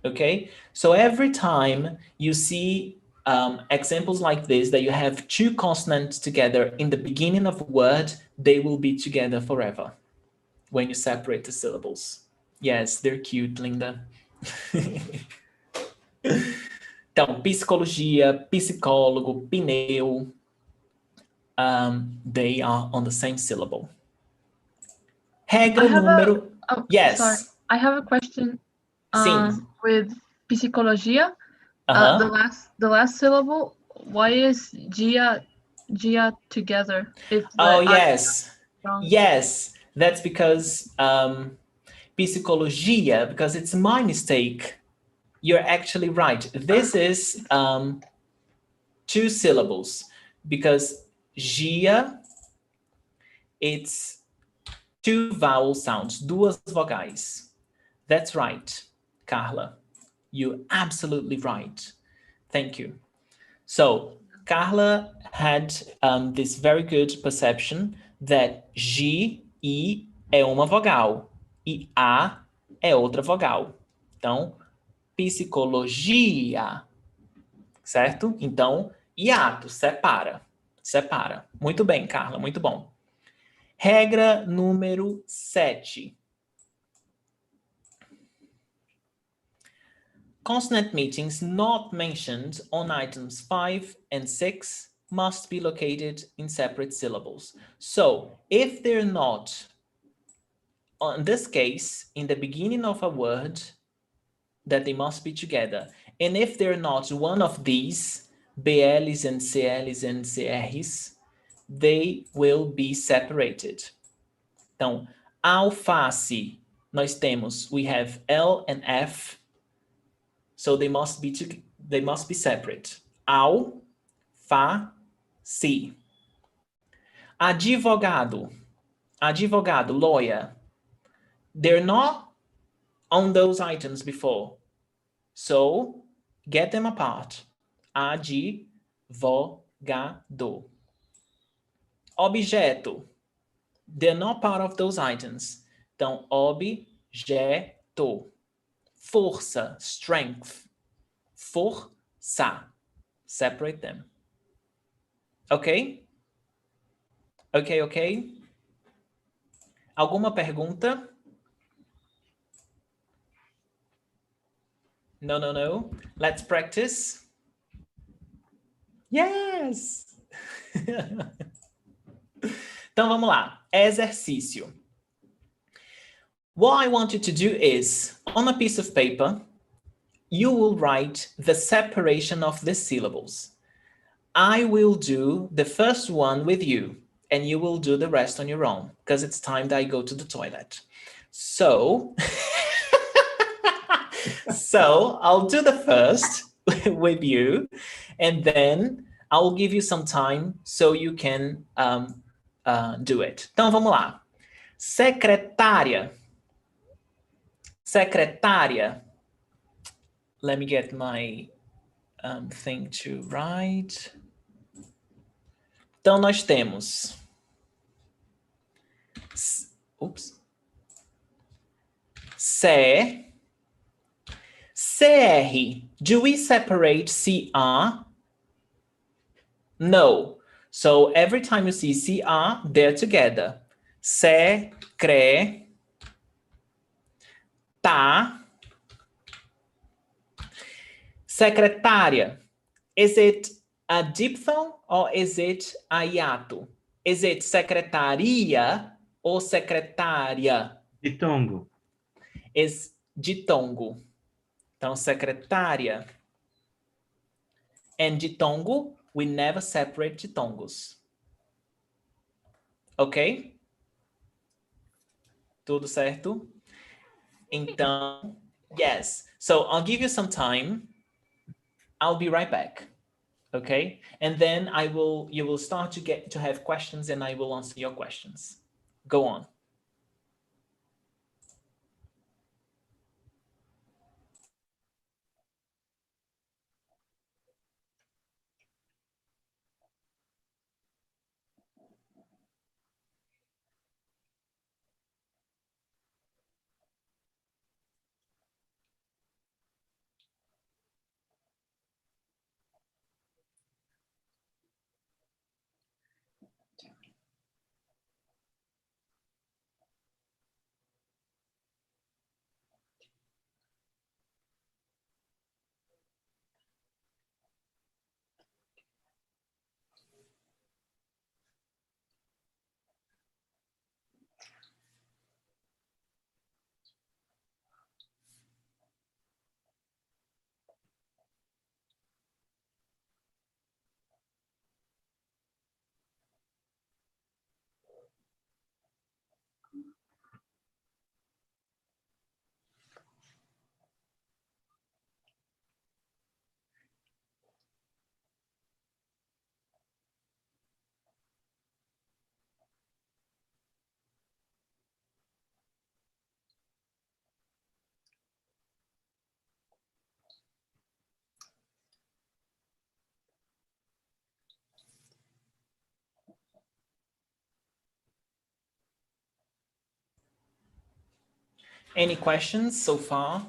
okay? So every time you see examples like this, that you have 2 consonants together in the beginning of a word, they will be together forever when you separate the syllables. Yes, they're cute, Linda. Então, psicologia, psicólogo, pneu, they are on the same syllable. Regra número... Yes. Sorry, I have a question. Sim. With psicologia, the last syllable, why is gia together? Yes. Yes, that's because psicologia, because it's my mistake. You're actually right. This is 2 syllables because gia, it's 2 vowel sounds, 2 vogais. That's right, Carla. You're absolutely right. Thank you. So Carla had this very good perception that G, I é uma vogal e A é outra vogal. Então, psicologia, certo? Então, hiato, separa. Muito bem, Carla, muito bom. Regra número 7. Consonant meetings not mentioned on items 5 and 6 must be located in separate syllables. So if they're not, in this case, in the beginning of a word, that they must be together. And if they're not one of these, BLs and CLs and CRs, they will be separated. Então, alface, nós temos, we have L and F, so they must be separate. Al, fa, si. Advogado, lawyer. They're not on those items before. So get them apart. Advogado. Objeto. They're not part of those items. Então, objeto. Força, strength. Força. Separate them. Ok? Ok, ok? Alguma pergunta? No, no, no. Let's practice. Yes! Então, vamos lá. Exercício. What I want you to do is, on a piece of paper, you will write the separation of the syllables. I will do the first one with you, and you will do the rest on your own, because it's time that I go to the toilet. So, so I'll do the first with you, and then I will give you some time so you can do it. Então, vamos lá. Secretária. Secretária. Let me get my thing to write. Então, nós temos... Oops. C. CR. Do we separate CR? No. So every time you see CR, they're together. Secre. Tá. Secretária. Is it a diphthong or is it a hiato? Is it secretaria or secretária? Ditongo. Is ditongo. Então, secretária. And ditongo, we never separate ditongos. Ok? Tudo certo? Então, yes. So I'll give you some time. I'll be right back. Okay? And then you will start to have questions and I will answer your questions. Go on. Any questions so far?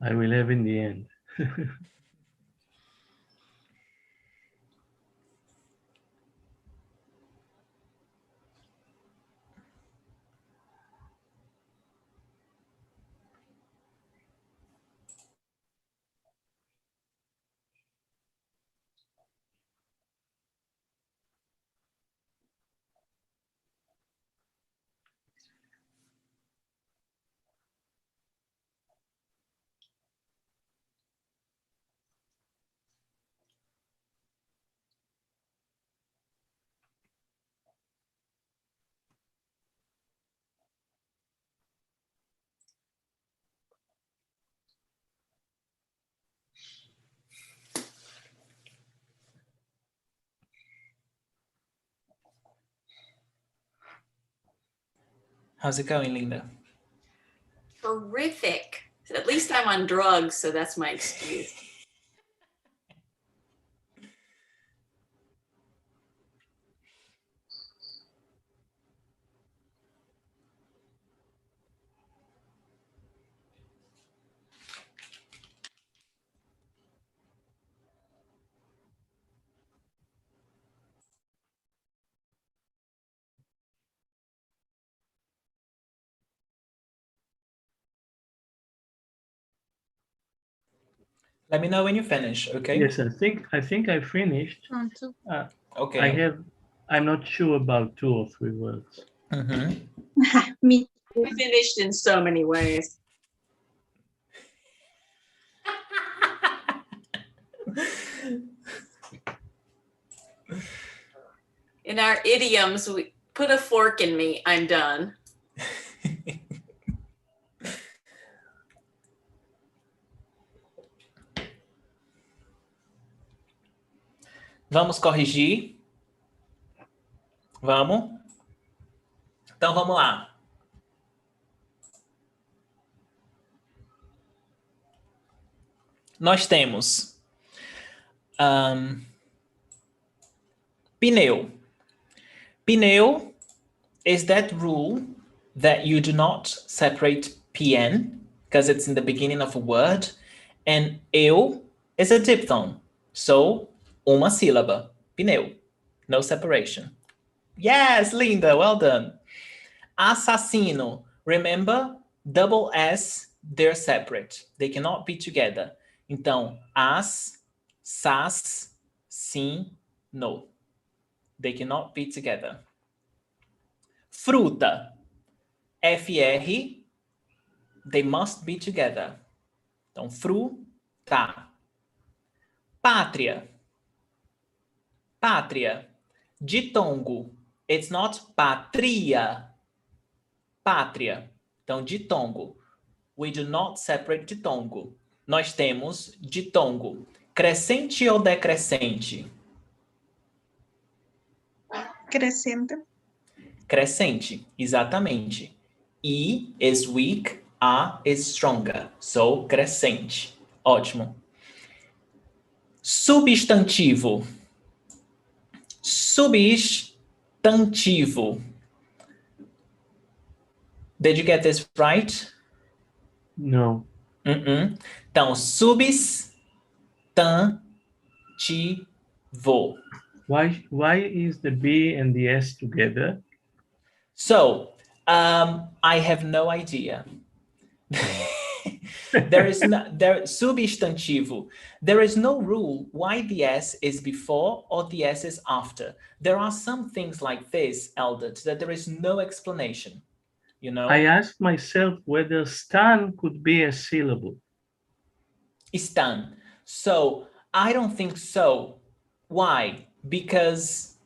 I will have in the end. How's it going, Linda? Terrific. At least I'm on drugs, so that's my excuse. Let me know when you finish, okay? Yes, I think I finished. Okay. I'm not sure about 2 or 3 words. Me. I finished in so many ways. In our idioms, we put a fork in me, I'm done. Vamos corrigir? Vamos? Então vamos lá. Nós temos pneu. Pneu is that rule that you do not separate PN because it's in the beginning of a word, and eu is a diphthong. So, uma sílaba. Pneu. No separation. Yes, Linda, well done. Assassino. Remember, double S, they're separate. They cannot be together. Então, as, sas, sim, no. They cannot be together. Fruta. FR, they must be together. Então, fruta. Pátria. Pátria. Ditongo. It's not patria. Pátria. Então, ditongo. We do not separate ditongo. Nós temos ditongo. Crescente ou decrescente? Crescente. Crescente, exatamente. E is weak, A is stronger. So, crescente. Ótimo. Substantivo. Substantivo. Did you get this right? No. Então, substantivo. Why is the B and the S together? So, I have no idea. Substantivo. There is no rule why the S is before or the S is after. There are some things like this, Eldert, that there is no explanation. You know? I asked myself whether stan could be a syllable. Stan. So, I don't think so. Why? Because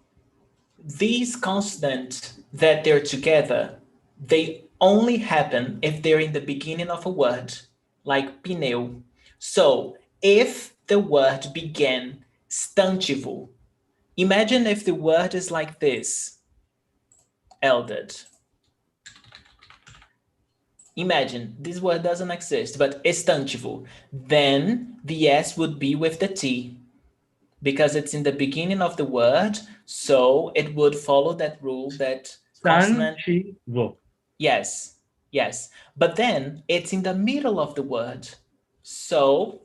these consonants that they're together, they only happen if they're in the beginning of a word, like pneu. So if the word began stantivo, imagine if the word is like this, Eldred. Imagine this word doesn't exist, but stantivo. Then the S would be with the T, because it's in the beginning of the word, so it would follow that rule that consonant. Yes, yes. But then it's in the middle of the word. So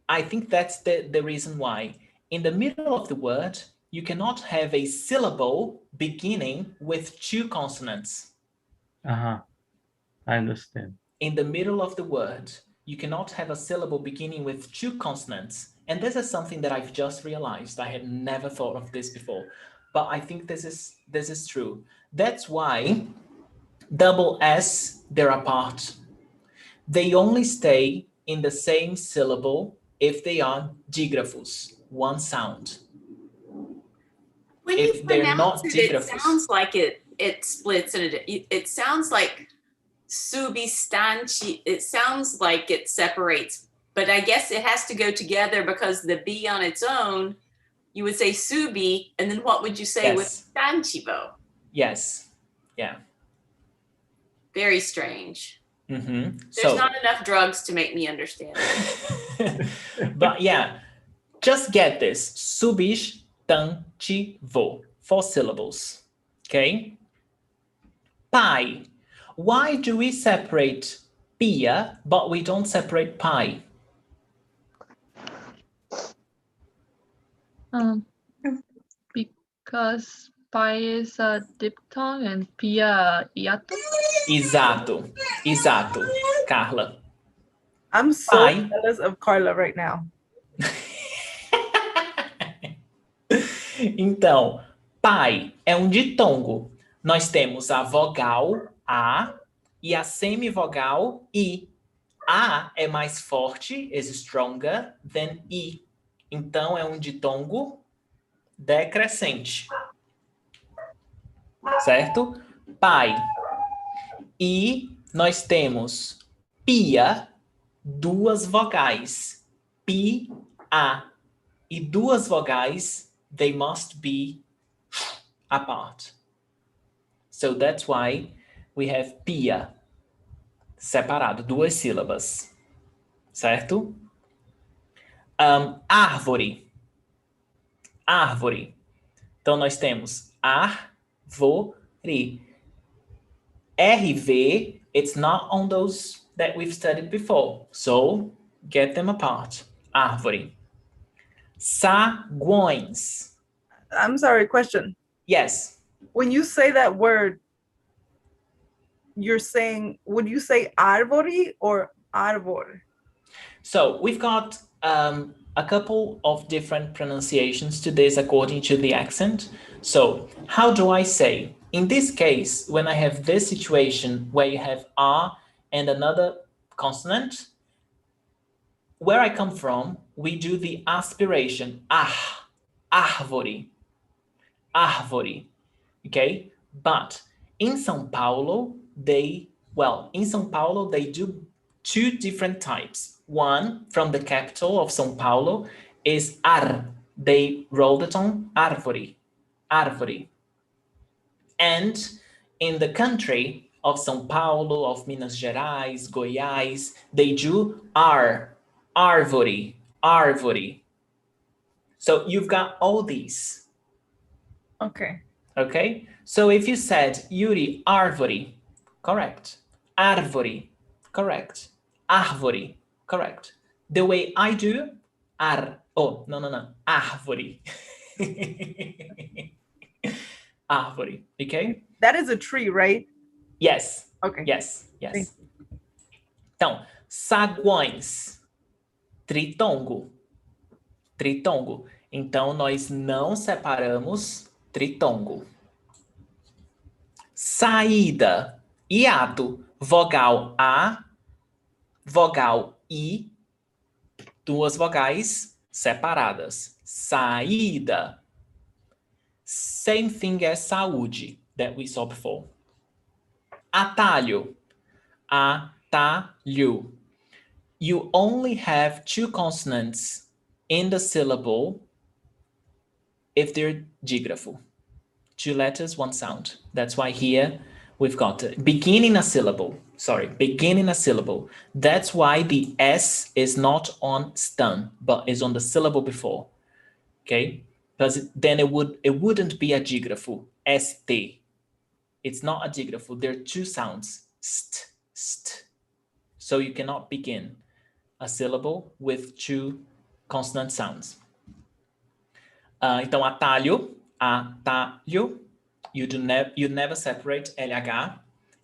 I think that's the reason why. In the middle of the word, you cannot have a syllable beginning with 2 consonants. I understand. In the middle of the word, you cannot have a syllable beginning with 2 consonants. And this is something that I've just realized. I had never thought of this before, but I think this is true. That's why double S, they're apart. They only stay in the same syllable if they are dígrafos, one sound. When if you they're not pronounce dígrafos, it sounds like it splits and it sounds like subistanti. It sounds like it separates, but I guess it has to go together because the B on its own, you would say subi, and then what would you say with stantivo? Yes, yeah. Very strange. There's not enough drugs to make me understand. But yeah, just get this. Substantivo. 4 syllables. Okay? Pai. Why do we separate pia, but we don't separate pai? Because pai is a diphthong and pia hiato. Exato. Exato. Carla. I'm so jealous of Carla right now. Então, pai é um ditongo. Nós temos a vogal A e a semivogal I. A é mais forte, is stronger than I. Então, é um ditongo decrescente. Certo? Pai. E nós temos pia, 2 vogais. Pi, A. E 2 vogais, they must be apart. So that's why we have pia, separado, 2 sílabas. Certo? Árvore. Árvore. Então, nós temos árvore. RV, it's not on those that we've studied before. So, get them apart. Árvore. Saguões. I'm sorry, question. Yes. When you say that word, you're saying, would you say árvore or arbor? So we've got a couple of different pronunciations to this according to the accent. So how do I say? In this case, when I have this situation where you have R and another consonant, where I come from, we do the aspiration. Árvore. Árvore. Okay? But in São Paulo, they do 2 different types. One, from the capital of São Paulo, is ar. They roll the tongue, árvore. Árvore. And in the country of São Paulo, of Minas Gerais, Goiás, they do ar. Árvore. Árvore. So you've got all these. Okay. Okay? So if you said, Yuri, árvore, correct. Árvore, correct. Árvore, correct. The way I do, árvore. Árvore, okay? That is a tree, right? Yes. Okay. Yes, yes. Então, saguões. Tritongo. Tritongo. Então, nós não separamos tritongo. Saída. Hiato. Vogal A, vogal I, 2 vogais separadas. Saída. Same thing as saúde that we saw before. Atalho. Atalho. You only have 2 consonants in the syllable if they're dígrafo. 2 letters, 1 sound. That's why here we've got beginning a syllable. That's why the S is not on stan, but is on the syllable before. Okay? Because then it wouldn't be a dígrafo. ST. It's not a dígrafo. There are 2 sounds. St, st. So you cannot begin a syllable with 2 consonant sounds. Então, atalho. Atalho. You never separate LH.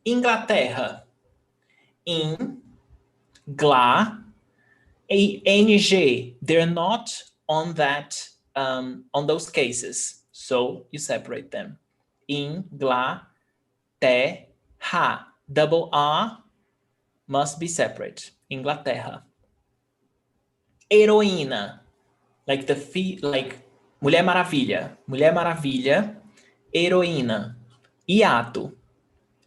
Inglaterra. In, gla, NG. They're not on that, on those cases. So you separate them. Inglaterra. Double R must be separate. Inglaterra. Heroína. Like Mulher Maravilha. Mulher Maravilha. Heroína. Hiato.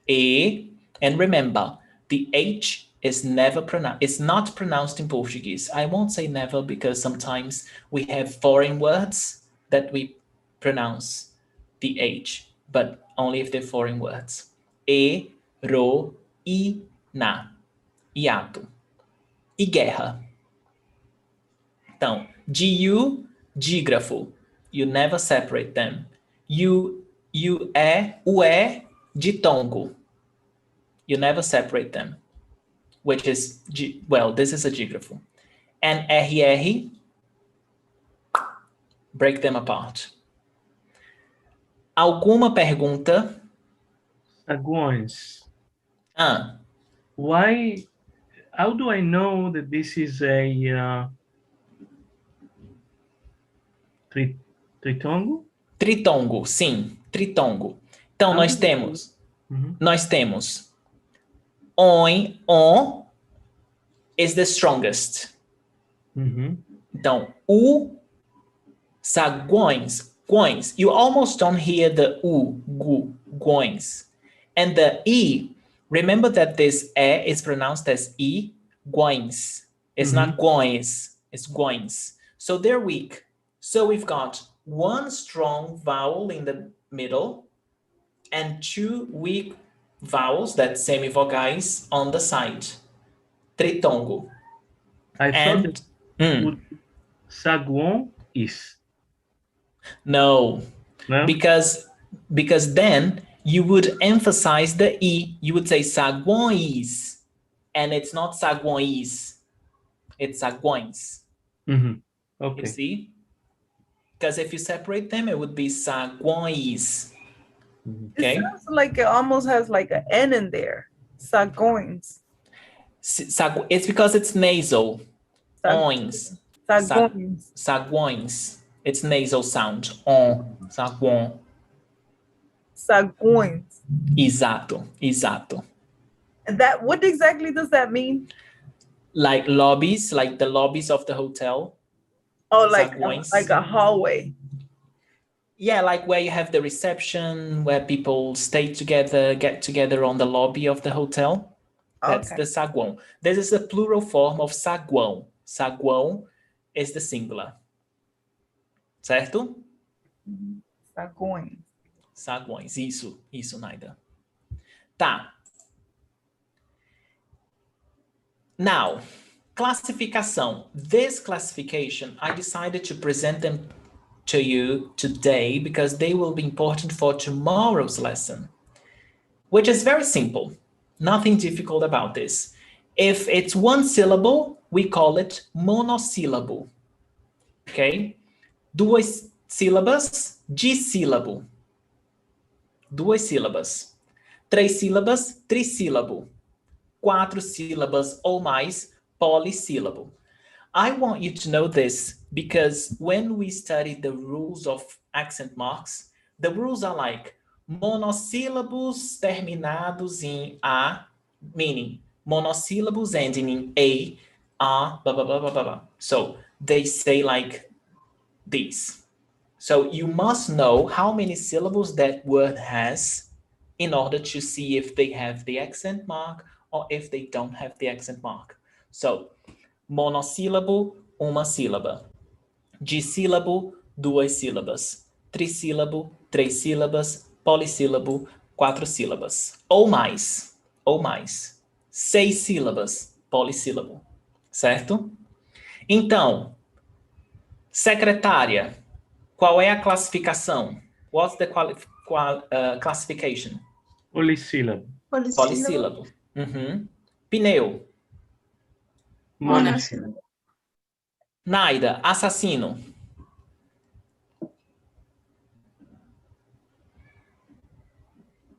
And remember, the H is never pronounced. It's not pronounced in Portuguese. I won't say never because sometimes we have foreign words that we pronounce the H, but only if they're foreign words. Heroína. hiato. E guerra. Então, diu, dígrafo. You never separate them. Ué, ditongo. You never separate them. Which is, well, this is a dígrafo. And RR, break them apart. Alguma pergunta? Saguões. Ah, Why? How do I know that this is a tritongo? tritongo, sim, tritongo. Então, How nós do you- temos Mhm. on is the strongest. Mhm. Então, saguões, guões. You almost don't hear the gu, guões. And the e, remember that this e is pronounced as e, guões. It's not guões, it's guões. So they're weak. So we've got one strong vowel in the middle and two weak vowels, that's semivogais, on the side. Tritongo. I thought And that would saguão is. no, No? because then you would emphasize the e. You would say saguões, and it's not saguões. It's saguões. Mhm. You Okay. see? Because if you separate them, it would be saguões. Okay? It sounds like it almost has like an N in there. Sagoins. It's because it's nasal. Oins. Sagoins. Saguões. It's nasal sound. On. Saguão. Sagoins. Exato. Exato. And that, what exactly does that mean? Like lobbies, like the lobbies of the hotel. Oh, like Saguões. like a hallway. Yeah, like where you have the reception, where people stay together, get together on the lobby of the hotel. That's Okay. the saguão. This is the plural form of saguão. Saguão is the singular. Certo? Sagoins. Saguões. Isso, Naida. Tá. Now, classificação. This classification, I decided to present them to you today because they will be important for tomorrow's lesson, which is very simple. Nothing difficult about this. If it's one syllable, we call it monosyllable. Okay? Duas sílabas, dissílabo. Duas sílabas. Três sílabas, trissílabo. Quatro sílabas ou mais, polissílabo. I want you to know this because when we study the rules of accent marks, the rules are like monosyllables terminados em a, meaning monosyllables ending in a, blah, blah, blah, blah, blah, blah. So they say like this. So you must know how many syllables that word has in order to see if they have the accent mark or if they don't have the accent mark. So, monossílabo, uma sílaba. Dissílabo, duas sílabas. Trissílabo, três sílabas. Polissílabo, quatro sílabas. Ou mais. Seis sílabas, polissílabo. Certo? Então, secretária, qual é a classificação? What's the classification? Polissílabo. Polissílabo. Uhum. Pneu. Monossílabo. Naida, assassino.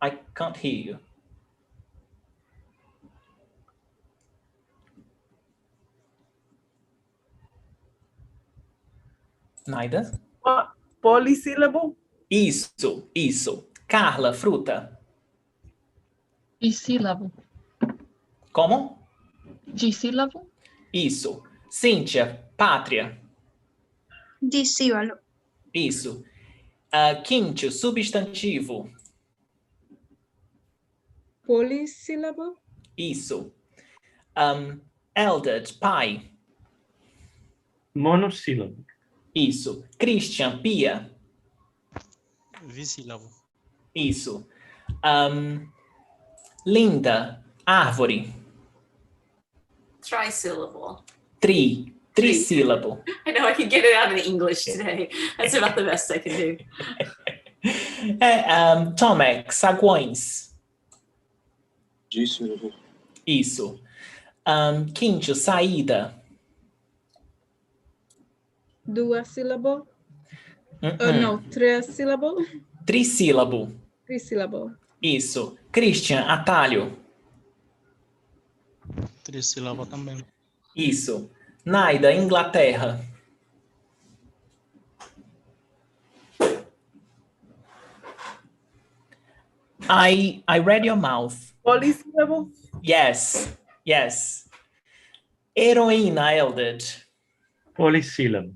I can't hear you. Naida? Polissílabo. Isso. Carla, fruta. Dissílabo. Como? Dissílabo. Isso. Cíntia, pátria. Disílabo. Isso. Quinto, substantivo. Polissílabo. Isso. Eldad, pai. Monossílabo. Isso. Christian, pia. Bisílabo. Isso. Linda, árvore. trisyllable. Three syllable. I know I can get it out in English today. That's about the best I can do. Tomek, saguões. Díssimo. Isso. Quinto, saída. Duas syllable. No, três syllable. Trissílabo. Trissyllable. Isso. Christian, atalho. Trissílaba também. Isso. Naida, Inglaterra. I read your mouth. Polysyllable. Yes. Heroína, Eldred. Polysyllable.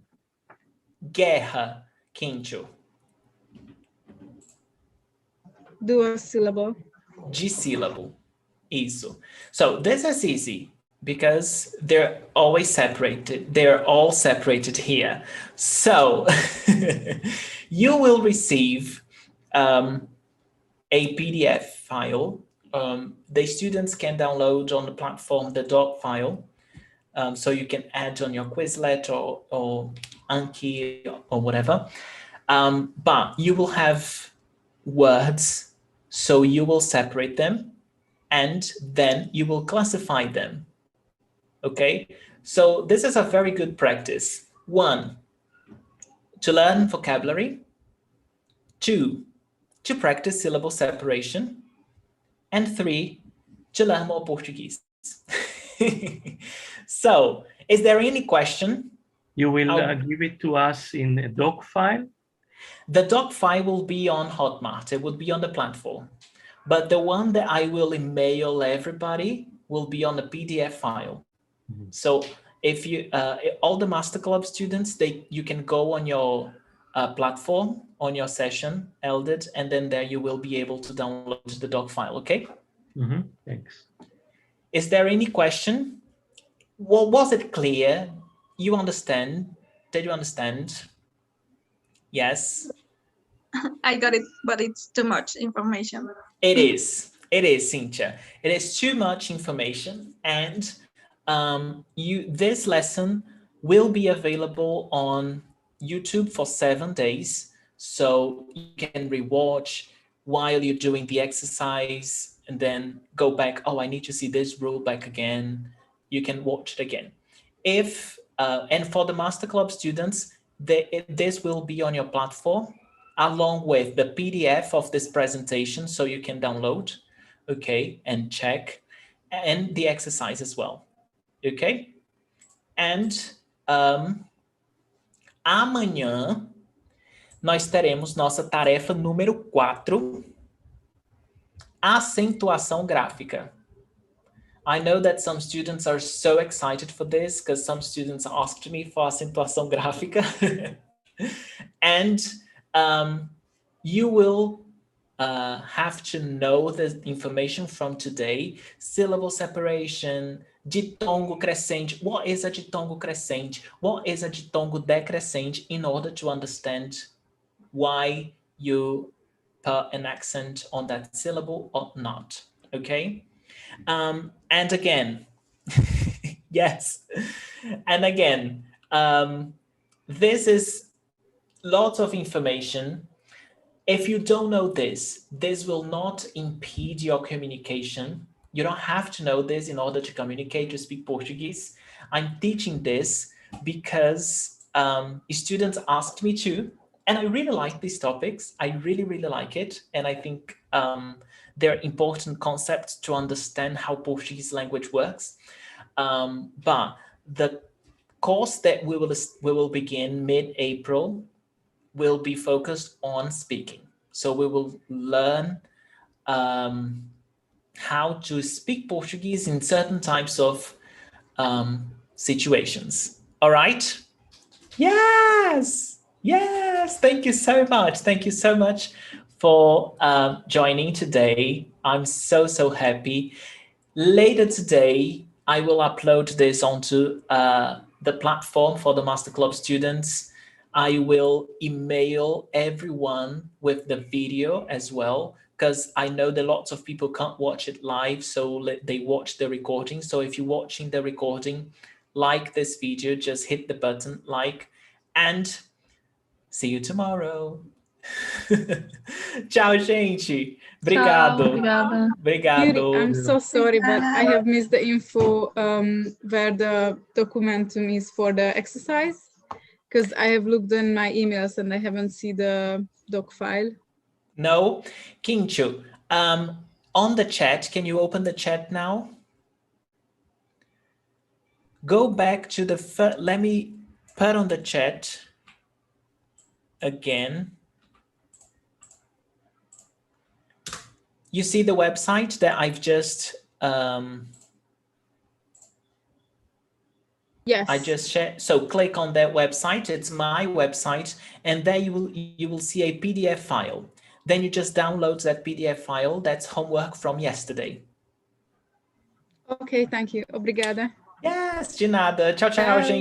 Guerra, Quinto. Duas syllable. Dissílabo. Isso. So this is easy because they're always separated. They're all separated here. So you will receive a PDF file. The students can download on the platform the doc file. So you can add on your Quizlet or Anki or whatever. But you will have words, so you will separate them and then you will classify them. Okay, so this is a very good practice. 1, to learn vocabulary. 2, to practice syllable separation. And 3, to learn more Portuguese. So, is there any question? You will give it to us in a doc file? The doc file will be on Hotmart. It will be on the platform. But the one that I will email everybody will be on a PDF file. Mm-hmm. So if you, all the Master Club students, you can go on your platform, on your session, Eldred, and then there you will be able to download the doc file, okay? Mm-hmm. Thanks. Is there any question? Well, was it clear? You understand? Did you understand? Yes? I got it, but it's too much information. It is, Cynthia. It is too much information, and this lesson will be available on YouTube for 7 days, so you can rewatch while you're doing the exercise, and then go back. Oh, I need to see this rule back again. You can watch it again. And for the Master Club students, this will be on your platform, along with the PDF of this presentation, so you can download, okay, and check, and the exercise as well, okay? And amanhã nós teremos nossa tarefa número 4, acentuação gráfica. I know that some students are so excited for this because some students asked me for acentuação gráfica. And you will have to know the information from today. Syllable separation, ditongo crescente. What is a ditongo crescente? What is a ditongo decrescente, in order to understand why you put an accent on that syllable or not, okay? And again, yes, and again, this is lots of information. If you don't know this will not impede your communication. You don't have to know this in order to communicate, to speak Portuguese. I'm teaching this because students asked me to, and I really like these topics. I really, really like it. And I think they're important concepts to understand how Portuguese language works. But the course that we will begin mid-April will be focused on speaking. So we will learn how to speak Portuguese in certain types of situations. All right? Yes, thank you so much. Thank you so much for joining today. I'm so happy. Later today, I will upload this onto the platform for the Master Club students. I will email everyone with the video as well because I know that lots of people can't watch it live, so they watch the recording. So if you're watching the recording, like this video, just hit the button like, and see you tomorrow. Tchau, gente. Obrigado. Tchau, obrigada. Yuri, Obrigado. I'm so sorry, but I have missed the info where the documentum is for the exercise, because I have looked in my emails and I haven't seen the doc file. No, Kinchu, on the chat, can you open the chat now? Go back to the first, let me put on the chat again. You see the website that I've just, Yes. I just shared. So click on that website. It's my website, and there you will see a PDF file. Then you just download that PDF file. That's homework from yesterday. Okay, thank you. Obrigada. Yes, de nada. Tchau, tchau, Tchau. gente.